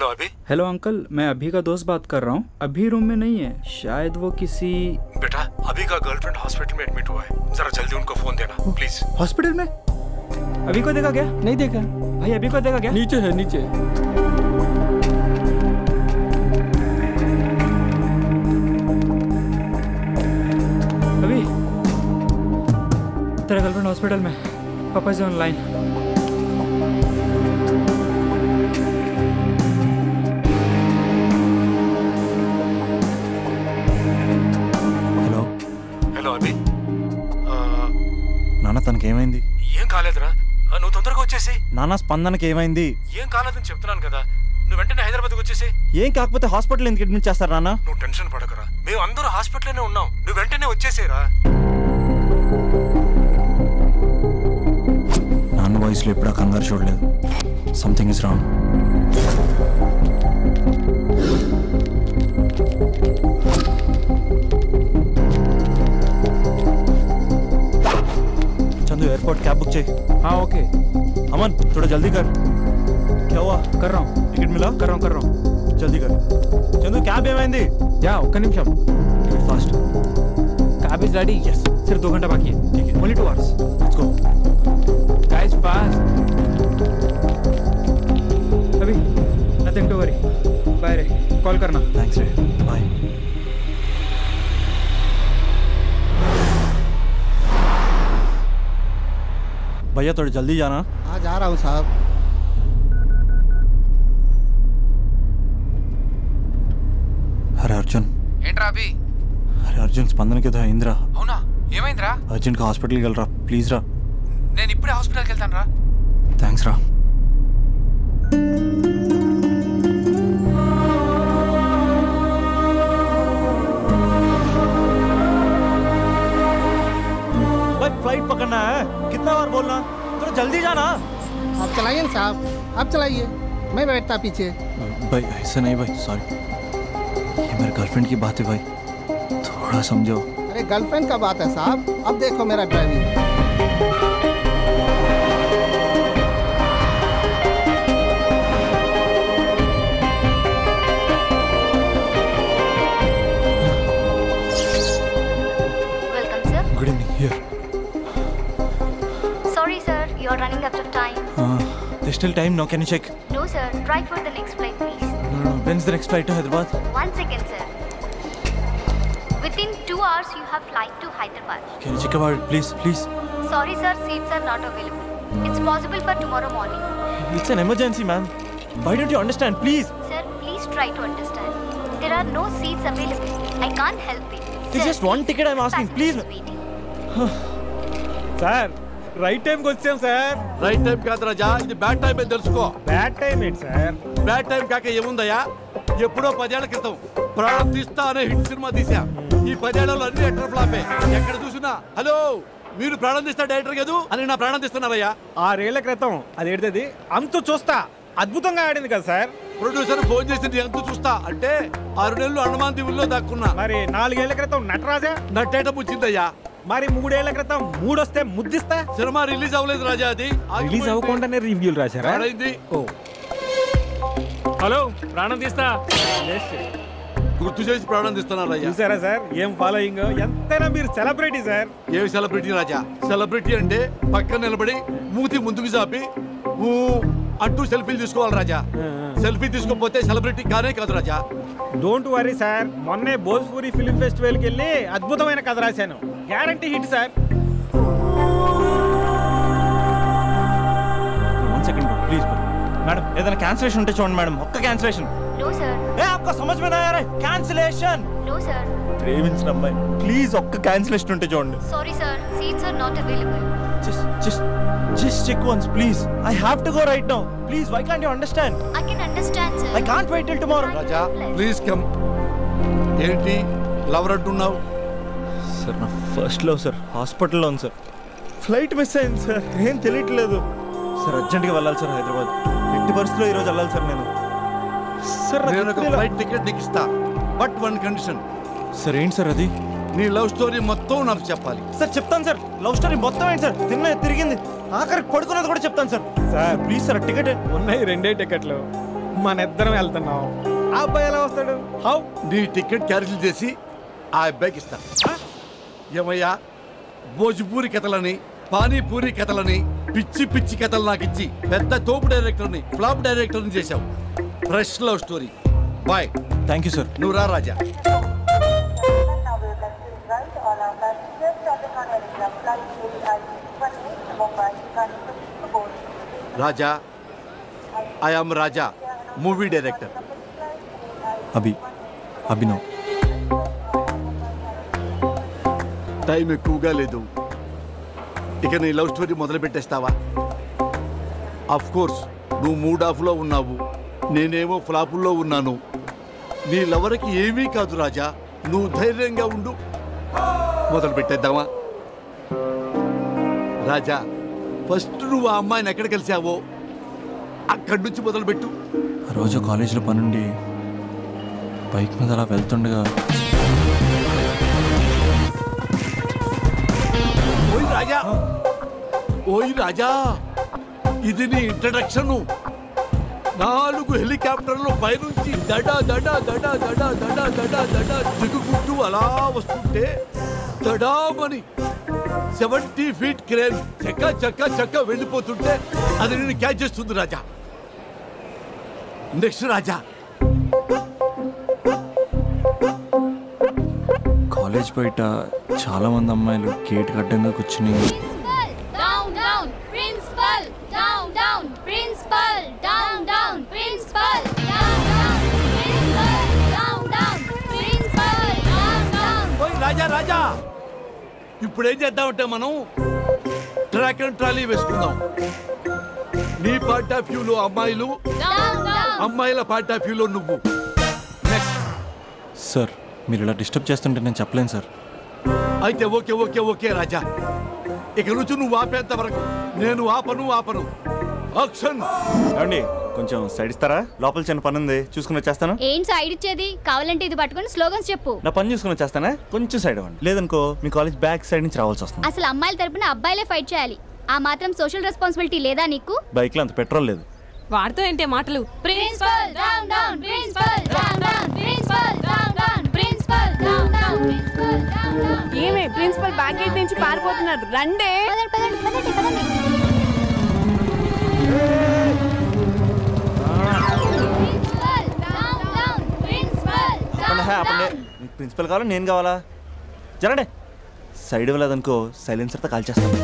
Hello अभी। Hello uncle, मैं अभी का दोस्त बात कर रहा हूँ। अभी रूम में नहीं है, शायद वो किसी। बेटा अभी का गर्लफ्रेंड हॉस्पिटल में एडमिट हुआ है, जरा जल्दी उनको फोन देना प्लीज। हॉस्पिटल में? अभी को देखा क्या? नहीं देखा भाई, अभी को देखा क्या? नीचे है नीचे। अभी तेरा गर्लफ्रेंड हॉस्पिटल में, पापा से ऑनलाइन। నాన్న తనకి ఏమైంది? ఏం కాలేదురా, నువ్వు తొందరగా వచ్చేసి. నాన్న స్పందనకి ఏమైంది? ఏం కాలేదని చెప్తున్నాను కదా, నువ్వు వెంటనే హైదరాబాద్కి వచ్చేసి. ఏం కాకపోతే హాస్పిటల్ ఎందుకు అడ్మిట్ చేస్తారు నాన్న? నువ్వు టెన్షన్ పడకరా, మేము అందరూ హాస్పిటల్లోనే ఉన్నాం, నువ్వు వెంటనే వచ్చేసేరా. నాన్న వాయిస్లో ఎప్పుడా కంగారు చూడలేదు. Something is wrong. Chandu airport cab book चाहिए। हाँ ओके। अमन थोड़ा जल्दी कर। क्या हुआ? कर रहा हूँ। टिकट मिला? कर रहा हूँ। जल्दी कर। चंदू कैब ఏమైంది? या ఒక్క నిమిషం। Fast. Cab is ready. Yes. सिर्फ 2 घंटा बाकी है। ठीक है। Only 2 hours. Let's go. Guys fast. अभी नथिंग टू वरी। बाय रे, कॉल करना। थैंक्स रे, बाय। भैया थोड़ा जल्दी जाना। हाँ जा रहा हूँ साहब। अरे अर्जुन। ఏంట్రా అభి? अरे अर्जुन స్పందనకి ఏదో అయిందిరా. అవునా? ఏమైందిరా? అర్జెంట్ గా హాస్పిటల్కి వెళ్ళరా ప్లీజ్ రా. నేను ఇప్పుడే హాస్పిటల్కి వెళ్తాను రా. థ్యాంక్స్ రా. फ्लाइट पकड़ना है, कितना बार बोलना, तो जल्दी जाना। आप चलाइए ना साहब, आप चलाइए, मैं बैठता पीछे। भाई ऐसा नहीं भाई, सॉरी, ये मेरे गर्लफ्रेंड की बात है भाई, थोड़ा समझो। अरे गर्लफ्रेंड का बात है साहब, अब देखो मेरा driving. Welcome sir. Good evening. Here. Sorry sir, you are running out of time. There's still time now, can you check? No sir, try for the next flight please. No, when's the next flight to Hyderabad? 1 second sir. Within 2 hours you have flight to Hyderabad. Can you check about it, please, please? Sorry sir, seats are not available. It's possible for tomorrow morning. It's an emergency, ma'am. Why don't you understand, please? Sir, please try to understand. There are no seats available. I can't help it. It's just one ticket I'm asking, please. Sir right టైంకి వచ్చాం sir. Right time కాదు రాజా, ఇది bad time అని తెలుసుకో. Bad time ఏంటి sir? Bad time కాక ఏముందయ్యా, ఎప్పుడో 10 ఏళ్ల క్రితం ప్రాణం తీస్తా అనే హిట్ సినిమా తీసా. ఈ 10 ఏళ్లలో అన్ని ఎటర్ ఫ్లాపే. ఎక్కడ చూసినా హలో మీరు ప్రాణం తీస్తా డైరెక్టర్ కాదు అని నా ప్రాణం తీస్తున్నారయ్యా. 6 ఏళ్ల క్రితం అది ఏడుతుంది అంతు చూస్తా అద్భుతంగా ఆడింది కదా సార్. ప్రొడ్యూసర్ ఫోన్ చేసింది ఎంత చూస్తా అంటే 6 నెలలు అండమాన్ దీవుల్లో దాక్కున్నా. మరి 4 ఏళ్ల క్రితం నటరాజా నట్టేట పుచ్చిందయ్యా. మరి 3 ఏళ్ల క్రితం 3 వస్తే ముద్దిస్తా. సినిమా రిలీజ్ అవ్వలేదు రాజా, అది రిలీజ్ అవ్వకుండానే రివ్యూలు రాశారా? ఓ హలో ప్రాణం తీస్తా గుర్తు చేసి ప్రాణం తీస్తున్నారయ్యా. చూసారా సార్ ఏం ఫాలోయింగ్? ఎంతైనా మీరు సెలబ్రిటీ సార్. ఏమి సెలబ్రిటీ రాజా? సెలబ్రిటీ అంటే పక్కన నిలబడి మూతి ముందుకు చాపి అంటూ సెల్ఫీలు తీసుకోవాలి రాజా. సెల్ఫీ తీసుకోకపోతే సెలబ్రిటీ కానే కాదు రాజా. డోంట్ వరీ సార్, మొన్నే భోజ్పూరి ఫిల్మ్ ఫెస్టివల్కి వెళ్ళి అద్భుతమైన కథ రాశాను, guarantee hit sir. One second bro, please bro. Madam ఏదైనా క్యాన్సిలేషన్ ఉంటే చూడండి మేడం, ఒక్క క్యాన్సిలేషన్. No sir. ఏ आपको समझ में नहीं आ रहा है? कैंसिलेशन. No sir. ప్రేమించిన అమ్మాయి ప్లీజ్ ఒక్క క్యాన్సిలేషన్ ఉంటే చూడండి. Sorry sir, seats are not available. Just check once please. I have to go right now. Please, why can't you understand? I can understand sir. I can't wait till tomorrow. Raja please come. ఏంటి lover అంటున్నావు? Sir నా first love sir, హాస్పిటల్లో ఉంది sir, flight miss అయింది sir, ఏం తెలియట్లేదు sir. అర్జెంట్గా వెళ్ళాలి సార్ హైదరాబాద్, ఎట్టి పరిస్థితుల్లో ఈరోజు వెళ్ళాలి సార్ నేను. సార్ నేను ఒక ఫ్లైట్ టికెట్ నీకు ఇస్తా, బట్ వన్ కండిషన్. సార్ ఏంటి సార్ అది? నీ లవ్ స్టోరీ మొత్తం నాకు చెప్పాలి. సార్ చెప్తాను సార్, లవ్ స్టోరీ మొత్తం ఏంటి సార్, తిరిగింది ఆఖరికి పడుకున్నది కూడా చెప్తాను sir. Sir please sir ticket. ఉన్నాయి 2 టికెట్లు. మన ఇద్దరం వెళ్తున్నాం, ఆ అబ్బాయి ఎలా వస్తాడు? హౌ? నీ టికెట్ క్యాన్సిల్ చేసి ఆ అబ్బాయికి ఇస్తా. ఏమయ్యా, భోజ్పూరి కథలని, పానీపూరి కథలని, పిచ్చి పిచ్చి కథలు నాకు ఇచ్చి పెద్ద తోపు డైరెక్టర్ని, ఫ్లాప్ డైరెక్టర్ని చేశావు. Fresh love story. Bye. Thank you sir. నువ్వు రా Raja. Raja, I am Raja, movie director. Abhinav. Time ఎక్కువగా లేదు, ఇక నీ లవ్ స్టోరీ మొదలు పెట్టేస్తావా? అఫ్ కోర్స్ నువ్వు మూడ్ ఆఫ్లో ఉన్నావు, నేనేమో ఫ్లాపుల్లో ఉన్నాను. నీ లవర్కి ఏమీ కాదు రాజా, నువ్వు ధైర్యంగా ఉండు. మొదలు పెట్టేద్దామా? రాజా, ఫస్ట్ నువ్వు ఆ అమ్మాయిని ఎక్కడ కలిసావో అక్కడి నుంచి మొదలుపెట్టు. ఆ రోజు కాలేజీలో పనుండి బైక్ మీద అలా వెళ్తుండగా ఓయ్ రాజా, ఇది నీ ఇంట్రడక్షన్. 4 హెలికాప్టర్లు పైనుంచి దడా దడా దడా దడా దడా దడా దడా దిగుకుంటూ అలా వస్తుంటే దడామని 70 ఫీట్ క్రేన్ చక్క చక్క చక్క వెళ్ళిపోతుంటే అది నేను క్యాచ్ చేస్తుంది రాజా. నెక్స్ట్ రాజా. కాలేజ్ బయట చాలా మంది అమ్మాయిలు గేట్ అడ్డంగా కూర్చుని రాజా రాజా, ఇప్పుడు ఏం చేద్దామంటే మనం ట్రాక్ అండ్ ట్రాలీ వేసుకుందాం. నీ పార్ట్ ఆఫ్ వ్యూలో అమ్మాయిలు, అమ్మాయిల పార్ట్ ఆఫ్ వ్యూలో నువ్వు. నెక్స్ట్. సార్, మీరు ఇలా డిస్టర్బ్ చేస్తుంటే నేను చెప్పలేను సార్. అయితే ఓకే ఓకే ఓకే రాజా, ఇక నుంచి నువ్వు ఆపేంత వరకు నేను ఆపను. యాక్షన్. ఏమండి, కొంచెం సైడ్ ఇస్తారా? లోపల చిన్న పని ఉంది, చూసుకుని వచ్చేస్తాను. ఏం సైడ్ ఇచ్చేది? కావాలంటే ఇది పట్టుకొని స్లోగన్స్ చెప్పు. నా పని చూసుకుని వచ్చేస్తానా? కొంచెం సైడ్ అవ్వండి, లేదనుకో మీ కాలేజ్ బ్యాక్ సైడ్ నుంచి రావాల్సి వస్తుంది. అసలు అమ్మాయిల తరపున అబ్బాయిలే ఫైట్ చేయాలి. ఆ మాత్రం సోషల్ రెస్పాన్సిబిలిటీ లేదా నీకు? బైక్ లో అంత పెట్రోల్ లేదు. వాడుతూ ఏంటే మాటలు? Principal down down, principal down down, principal down down, principal down down, principal down down. ఏమే ప్రిన్సిపల్ బ్యాక్ గేట్ నుంచి పారిపోతున్నారు, రండే. మీకు ప్రిన్సిపల్ కావాలా నేను కావాలా? జరండి. సైడ్ ఇవ్వలేదనుకో సైలెన్సర్తో కాల్ చేస్తాను.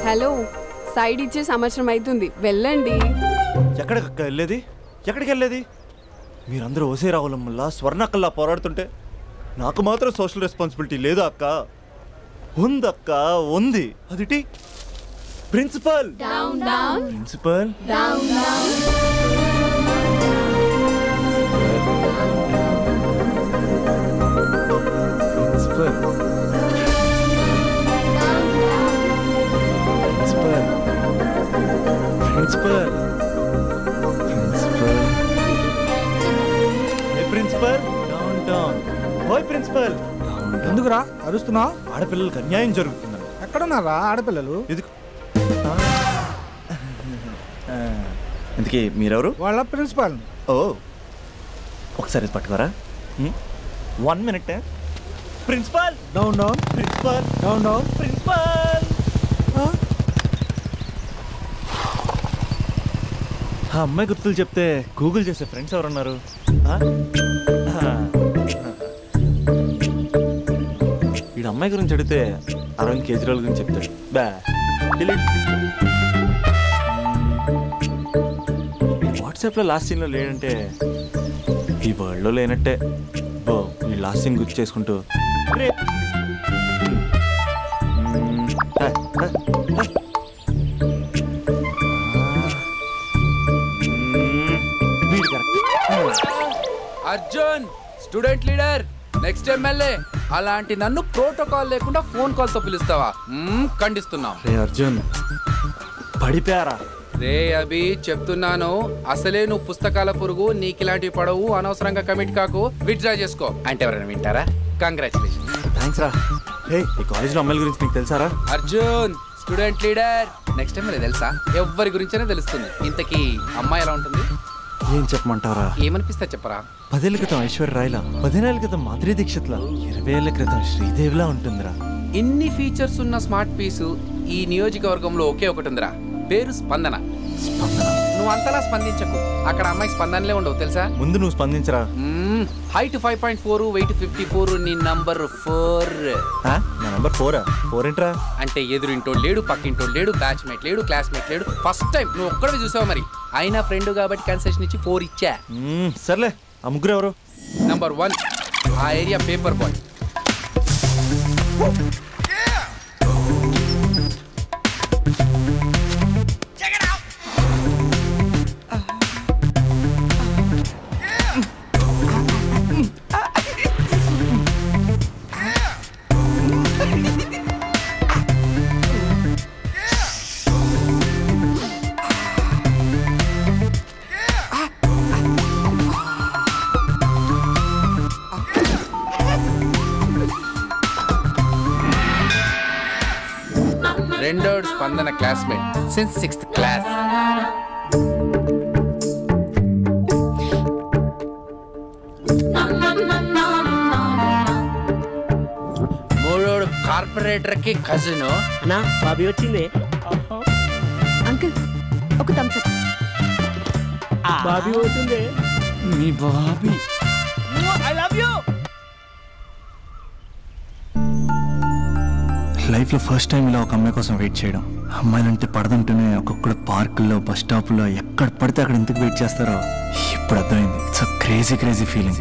హలో, సైడ్ ఇచ్చే సంవత్సరం అవుతుంది, వెళ్ళండి. ఎక్కడికి వెళ్ళేది? ఎక్కడికి వెళ్ళేది? మీరందరూ ఓసే రావులమ్మల్లా స్వర్ణక్కల్లా పోరాడుతుంటే నాకు మాత్రం సోషల్ రెస్పాన్సిబిలిటీ లేదు అక్క. ఉందక్క, ఉంది. అదిటి principal. Principal. Principal. Principal. Down down. ఓయ్ ప్రిన్సిపల్. ఎందుకురా అరుస్తున్నావు? ఆడపిల్లలకు అన్యాయం జరుగుతుందని. ఎక్కడున్నారా ఆడపిల్లలు? ఇందుకే మీరెవరు? వాళ్ళ ప్రిన్సిపాల్. ఓ, ఒకసారి పట్టుకోరా. 1 minute. Principal. Down down. Principal. Down down. Principal. ఆ అమ్మాయి గుర్తులు చెప్తే గూగుల్ చేసే ఫ్రెండ్స్ ఎవరున్నారు? వీడు అమ్మాయి గురించి అడిగితే అరవింద్ కేజ్రీవాల్ గురించి చెప్తాడు. బా డిలీట్. వాట్సాప్లో లాస్ట్ సీన్లో లేడంటే ఈ వరల్డ్లో లేనట్టే. బో, ఈ లాస్ట్ సీన్ గుర్తు చేసుకుంటూ Arjun, student leader, next MLA. అలాంటి నన్ను ప్రోటోకాల్ లేకుండా ఫోన్ కాల్తో పిలుస్తావా? ఖండిస్తున్నాం. రే అర్జున్, పడిపోయారా? రే అభి చెప్తున్నాను, అసలే నువ్వు పుస్తకాల పురుగు, నీకిలాంటివి పడవు, అనవసరంగా కమిట్ కాకు, విత్డ్రా చేసుకో అంటే ఎవరైనా వింటారా? కంగ్రాచులేషన్. థ్యాంక్స్ రా. హే, ఈ కాలేజ్లో అమ్మాయిల గురించి నీకు తెలుసారా? Arjun student leader, next time తెలుసా? ఎవరి గురించైనా తెలుస్తుంది. ఇంతకీ అమ్మాయి ఎలా ఉంటుంది? ఏం చెప్పమంటారా? ఏమనిపిస్తా చెప్పరా? 10 ఏళ్ల క్రితం ఐశ్వర్య రాయ్లా, 15 ఏళ్ల క్రితం మాధురి దీక్షిత్లా, 20 ఏళ్ల క్రితం శ్రీదేవిలా ఉంటుందిరా. ఇన్ని ఫీచర్స్ ఉన్న స్మార్ట్ పీసు ఈ నియోజకవర్గంలో ఒకే ఒకటి ఉందిరా, పేరు స్పందన. నువ్వు అంతలా స్పందించకు, అక్కడ అమ్మాయి స్పందనలే ఉండవు తెలుసా. ముందు నువ్వు స్పందించరా. హైట్ 5.4, వెయిట్ 54, నీ నంబర్ 4. నా నంబర్ 4? 4 ఏంట్రా? అంటే ఎదురింటోడు లేడు, పక్కింటోడు లేడు, బ్యాచ్మేట్ లేడు, క్లాస్మేట్ లేడు. ఫస్ట్ టైం నువ్వు ఒక్కడే చూసావు, మరి అయినా ఫ్రెండ్ కాబట్టి కన్సెషన్ ఇచ్చి 4 ఇచ్చా. సర్లే, ఆ ముగ్గురు ఎవరు? నంబర్ 1 ఆ ఏరియా పేపర్ బాయ్. రెండోడు Spandana classmate since 6th class. మూడోడు కార్పొరేటర్ కి కజిన్. అన్నా బాబీ వచ్చింది. అంకుల్ ఒక థమ్స్ అప్. బాబీ పోతుంది. మీ బాబీ. I love you. లైఫ్లో ఫస్ట్ టైం ఇలా ఒక అమ్మాయి కోసం వెయిట్ చేయడం. అమ్మాయిలంటే పడదంటూనే ఒక్కొక్కడు పార్కుల్లో, బస్ స్టాప్లో ఎక్కడ పడితే అక్కడ ఎందుకు వెయిట్ చేస్తారో ఇప్పుడు అర్థమైంది. It's a crazy crazy feeling.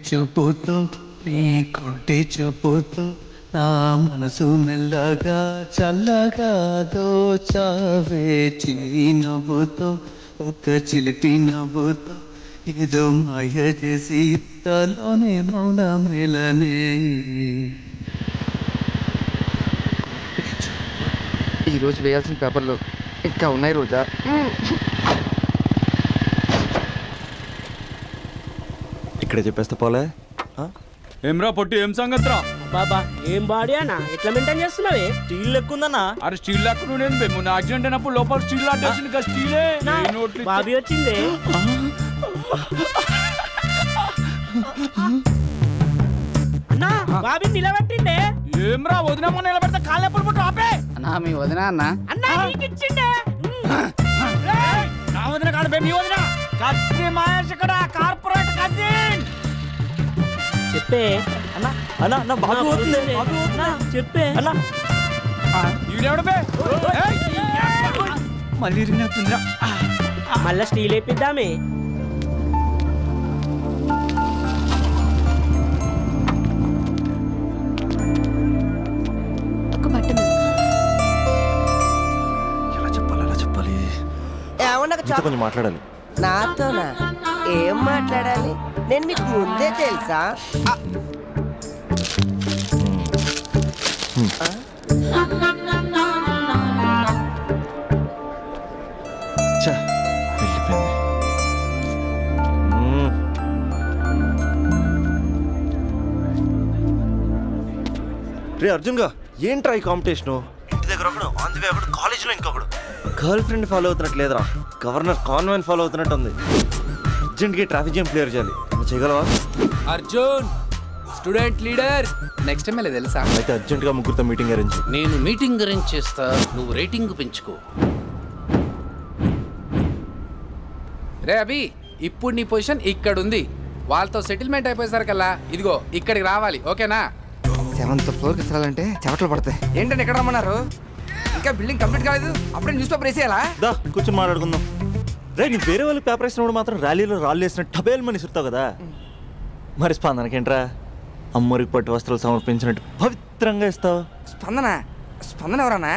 చూపుతూ నీ కొంటి చూపుతూ నా మనసు మెల్లగా చల్లగా దోచావే, చిలి నవ్వుతో ఒక చిలిపి నవ్వుతో ఏదో మాయ చేసి తలోనే మౌన మేలనే. ఈరోజు వేయాల్సిన పేపర్లు ఇంకా ఉన్నాయి రోజా. ఇక్కడే చెప్పేస్తా పోలే. ఏమ్రా పొట్టి, ఏం సంగతిరా? బాబా ఏం బాడీ అన్న, ఎట్లా మెయింటైన్ చేస్తున్నావే? స్టీల్ లెక్కుందన్నా. అరే స్టీల్ లాక్ నువ్వు మొన్న యాక్సిడెంట్ అయినప్పుడు లోపల స్టీల్ లాట్ వేసింది కదా, స్టీలే. బాబీ వచ్చింది. అన్నా బాబీ నిలబెట్టిండే. ఏమ్రా వదినమ్మ నిలబెడితే కాళ్ళు ఎప్పుడు పుట్టు ఆపే. అన్నా మీ వదినా అన్న. అన్నా నీకు ఇచ్చిండే. నా వదిన కాదు బే, మీ వదిన. కత్తి మహేష్ ఇక్కడ కార్పొరేట్ కజిన్. చెప్పే అన్నా అన్నా నా బాబు పోతుంది. చెప్పే అన్నా ఈడెవడు బే? మళ్ళీ రినవుతుందిరా. మళ్ళా స్టీల్ వేపిద్దామే. ఒక బట్టన్. ఎలా చెప్పాలి? నీతో కొంచెం మాట్లాడాలి. నాతోనా? ఏం మాట్లాడాలి? నేను మీకు ముందే తెలుసా? వెళ్ళిపోయింది. రే అర్జున్గా, ఏంట్రా ఈ కాంపిటీషను? ఇంటి దగ్గర ఒకడు, ఆన్ ది వే ఒకడు, కాలేజీలో ఇంకొకడు. గర్ల్ ఫ్రెండ్ ఫాలో అవుతున్నట్టు లేదురా, గవర్నర్ కాన్వెంట్ ఫాలో అవుతున్నట్టు ఉంది. అర్జెంట్గా ట్రాఫిక్ జామ్ క్లియర్ చేయాలి. చేయగలవా? Arjun student leader, next time తెలుసా? అయితే అర్జెంట్గా ముగ్గురితో మీటింగ్ అరేంజ్. నేను మీటింగ్ అరేంజ్ చేస్తా, నువ్వు రేటింగ్ పెంచుకో. రే అభి, ఇప్పుడు నీ పొజిషన్ ఇక్కడ ఉంది. వాళ్ళతో సెటిల్మెంట్ అయిపోయేసరికల్లా ఇదిగో ఇక్కడికి రావాలి, ఓకేనా? 7th ఫ్లోర్కి ఎత్తాలంటే చెమటలు పడతాయి. ఏంటంటే ఎక్కడ రమ్మన్నారు? ఇంకా బిల్డింగ్ కంప్లీట్ కాలేదు, అప్పుడే న్యూస్ పేపర్ వేసేయాలా? దా కూర్చొని మాట్లాడుకుందాం. రే, నీ వేరే వాళ్ళు పేపర్ వేసినప్పుడు మాత్రం ర్యాలీలో రాళ్ళు వేసిన టబేల్ మని సుడతావు కదా, మరి స్పందనకేంట్రా? అమ్మరికి పట్టు వస్త్రాలు సమర్పించినట్టు పవిత్రంగా ఇస్తావు. స్పందన స్పందన ఎవరన్నా?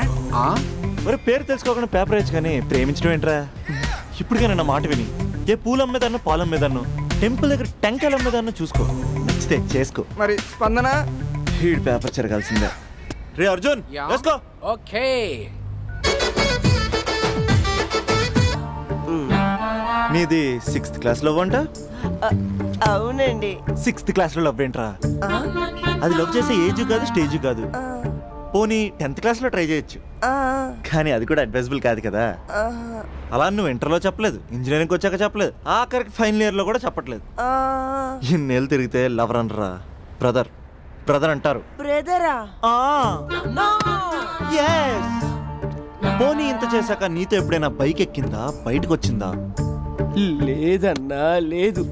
మరి పేరు తెలుసుకోకుండా పేపర్ వేయచ్చు కానీ ప్రేమించడం ఏంట్రా? ఇప్పటికైనా నా మాట విని ఏ పూలు అమ్మేదాన్నో పాలు అమ్మేదాన్నో టెంపుల్ దగ్గర టెంకాయలు అమ్మేదాన్నో చూసుకో, నచ్చితే చేసుకో. మరి స్పందన హీడ్ పేపర్ చెరగాల్సిందే. రే అర్జున్ వేసుకో. ఓకే. నీది 6th క్లాస్ లవ్ అంట? అవునండి. 6th క్లాస్ లో లవ్ ఏంట్రా? అది లవ్ చేసే ఏజ్ కాదు, స్టేజ్ కాదు. పోనీ 10th క్లాస్ లో ట్రై చేయొచ్చు, కానీ అది కూడా అడ్వైజబుల్ కాదు కదా. అలా నువ్వు ఇంటర్లో చెప్పలేదు, ఇంజనీరింగ్ వచ్చాక చెప్పలేదు, ఆఖరికి ఫైనల్ ఇయర్ లో కూడా చెప్పట్లేదు. ఇన్నేళ్ళు తిరిగితే లవర్ అనరా, బ్రదర్ బ్రదర్ అంటారు. బ్రదరా? పోనీ ఇంత చేశాక నీతో ఎప్పుడైనా బైక్ ఎక్కిందా, బయటకు వచ్చిందా? లేదన్నా, లేదు.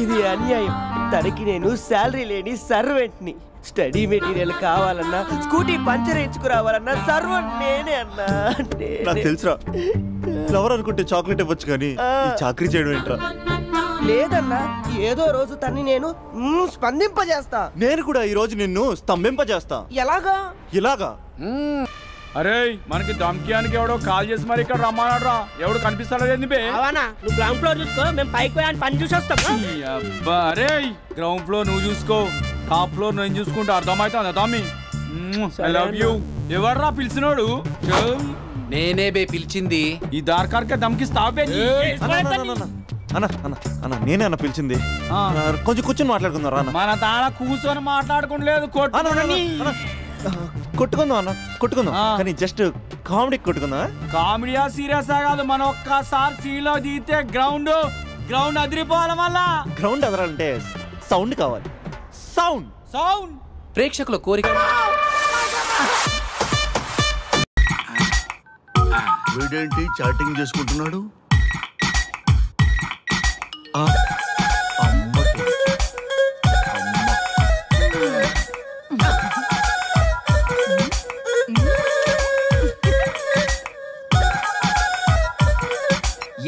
ఇది అన్యాయం. తనకి నేను శాలరీ లేని సర్వెంట్ని. స్టడీ మెటీరియల్ కావాలన్నా, స్కూటీ పంచర్ వేయించుకురావాలన్నా సర్వెంట్ నేనే అన్నా. నాకు తెలుసురా, లవర్ అనుకుంటే చాక్లెట్ ఇవ్వచ్చు కానీ ఈ చాకరీ చేయడం ఏంట్రా? లేదన్నా, ఏదో రోజు తన్ని నేను స్పందింపజేస్తా. నేను కూడా ఈ రోజు నిన్ను స్తంభింపజేస్తా. ఎలాగా? ఇలాగా? అరే మనకి దమ్కియానికి ఎవడో కాల్ చేసి మరి ఇక్కడ రమ్మన్నాడ్రా. ఎవడు కనిపిస్తాడో నువ్వు గ్రౌండ్ ఫ్లోర్ చూసుకో, మేము పైకి పోయి పని చూసి వస్తాం. అరే గ్రౌండ్ ఫ్లోర్ నువ్వు చూసుకో, టాప్ ఫ్లోర్ నేను చూసుకుంటా. అర్థమవుతుందా తమ్మి? I love you. ఎవర్రా పిలిచినోడు? నేనే బే పిలిచింది. ఈ దార్కార్కే దమ్కిస్తావే? అన్న అన్న అన్న నేనే అన్న పిలిచింది. కొంచెం కూర్చొని మాట్లాడుకుందాం రా. మన తాన కూర్చొని మాట్లాడుకోలేదు, కొట్టుకుందాం అన్న, కొట్టుకుందాం కానీ జస్ట్ కామెడీ కొట్టుకుందాం. కామెడీయా సీరియస్ కాదు, మనం ఒక్కసారి సీలో దిగితే గ్రౌండ్ అదిరిపోవాలి. మళ్ళా గ్రౌండ్ అదరాలంటే సౌండ్ కావాలి. సౌండ్ సౌండ్ ప్రేక్షకుల కోరిక. వీడేంటి చాటింగ్ చేసుకుంటున్నాడు?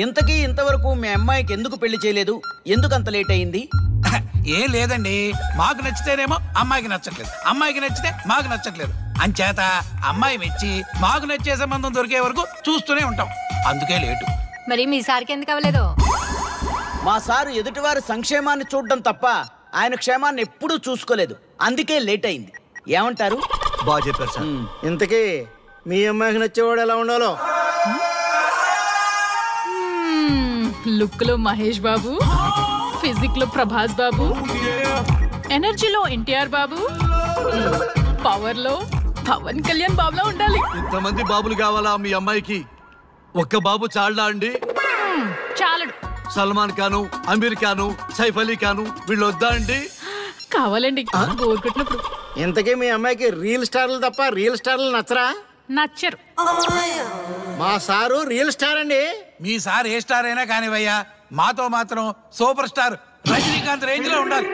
ఇంతకీ ఇంతవరకు మీ అమ్మాయికి ఎందుకు పెళ్లి చేయలేదు? ఎందుకు అంత లేట్ అయింది? ఏం లేదండి, మాకు నచ్చితేనేమో అమ్మాయికి నచ్చట్లేదు, అమ్మాయికి నచ్చితే మాకు నచ్చట్లేదు. అంచేత అమ్మాయి మెచ్చి మాకు నచ్చే సంబంధం దొరికే వరకు చూస్తూనే ఉంటాం, అందుకే లేటు. మరి మీ సార్కి ఎందుకు అవ్వలేదు? మా సారు ఎదుటివారి సంక్షేమాన్ని చూడడం తప్ప ఆయన క్షేమాన్ని ఎప్పుడూ చూసుకోలేదు, అందుకే లేట్ అయింది. ఏమంటారు? బాగా చెప్పారు సార్. ఇంతకీ మీ అమ్మాయికి నచ్చేవాడు ఎలా ఉండాలో? లుక్ లో మహేష్ బాబు, ఫిజిక్ లో ప్రభాస్ బాబు, ఎనర్జీలో ఎన్టీఆర్ బాబు, పవర్ లో పవన్ కళ్యాణ్ బాబులా ఉండాలి. ఇంతమంది బాబులు కావాలా మీ అమ్మాయికి? ఒక్క బాబు చాలడా అండి? చాలడు. సల్మాన్ ఖాను, అమీర్ ఖాను, సైఫ్ అలీ ఖాను వీళ్ళు వద్దా అండి? కావాలండి బోర్ కొట్టినప్పుడు. ఇంతకీ మీ అమ్మాయికి రియల్ స్టార్లు తప్ప రియల్ స్టార్లు నచ్చరా? నచ్చరు. మా సారు రియల్ స్టార్ అండి. మీ సార్ ఏ స్టార్ అయినా కానివయ్యా, మాతో మాత్రం సూపర్ స్టార్ రజనీకాంత్ రేంజ్ లో ఉండాలి.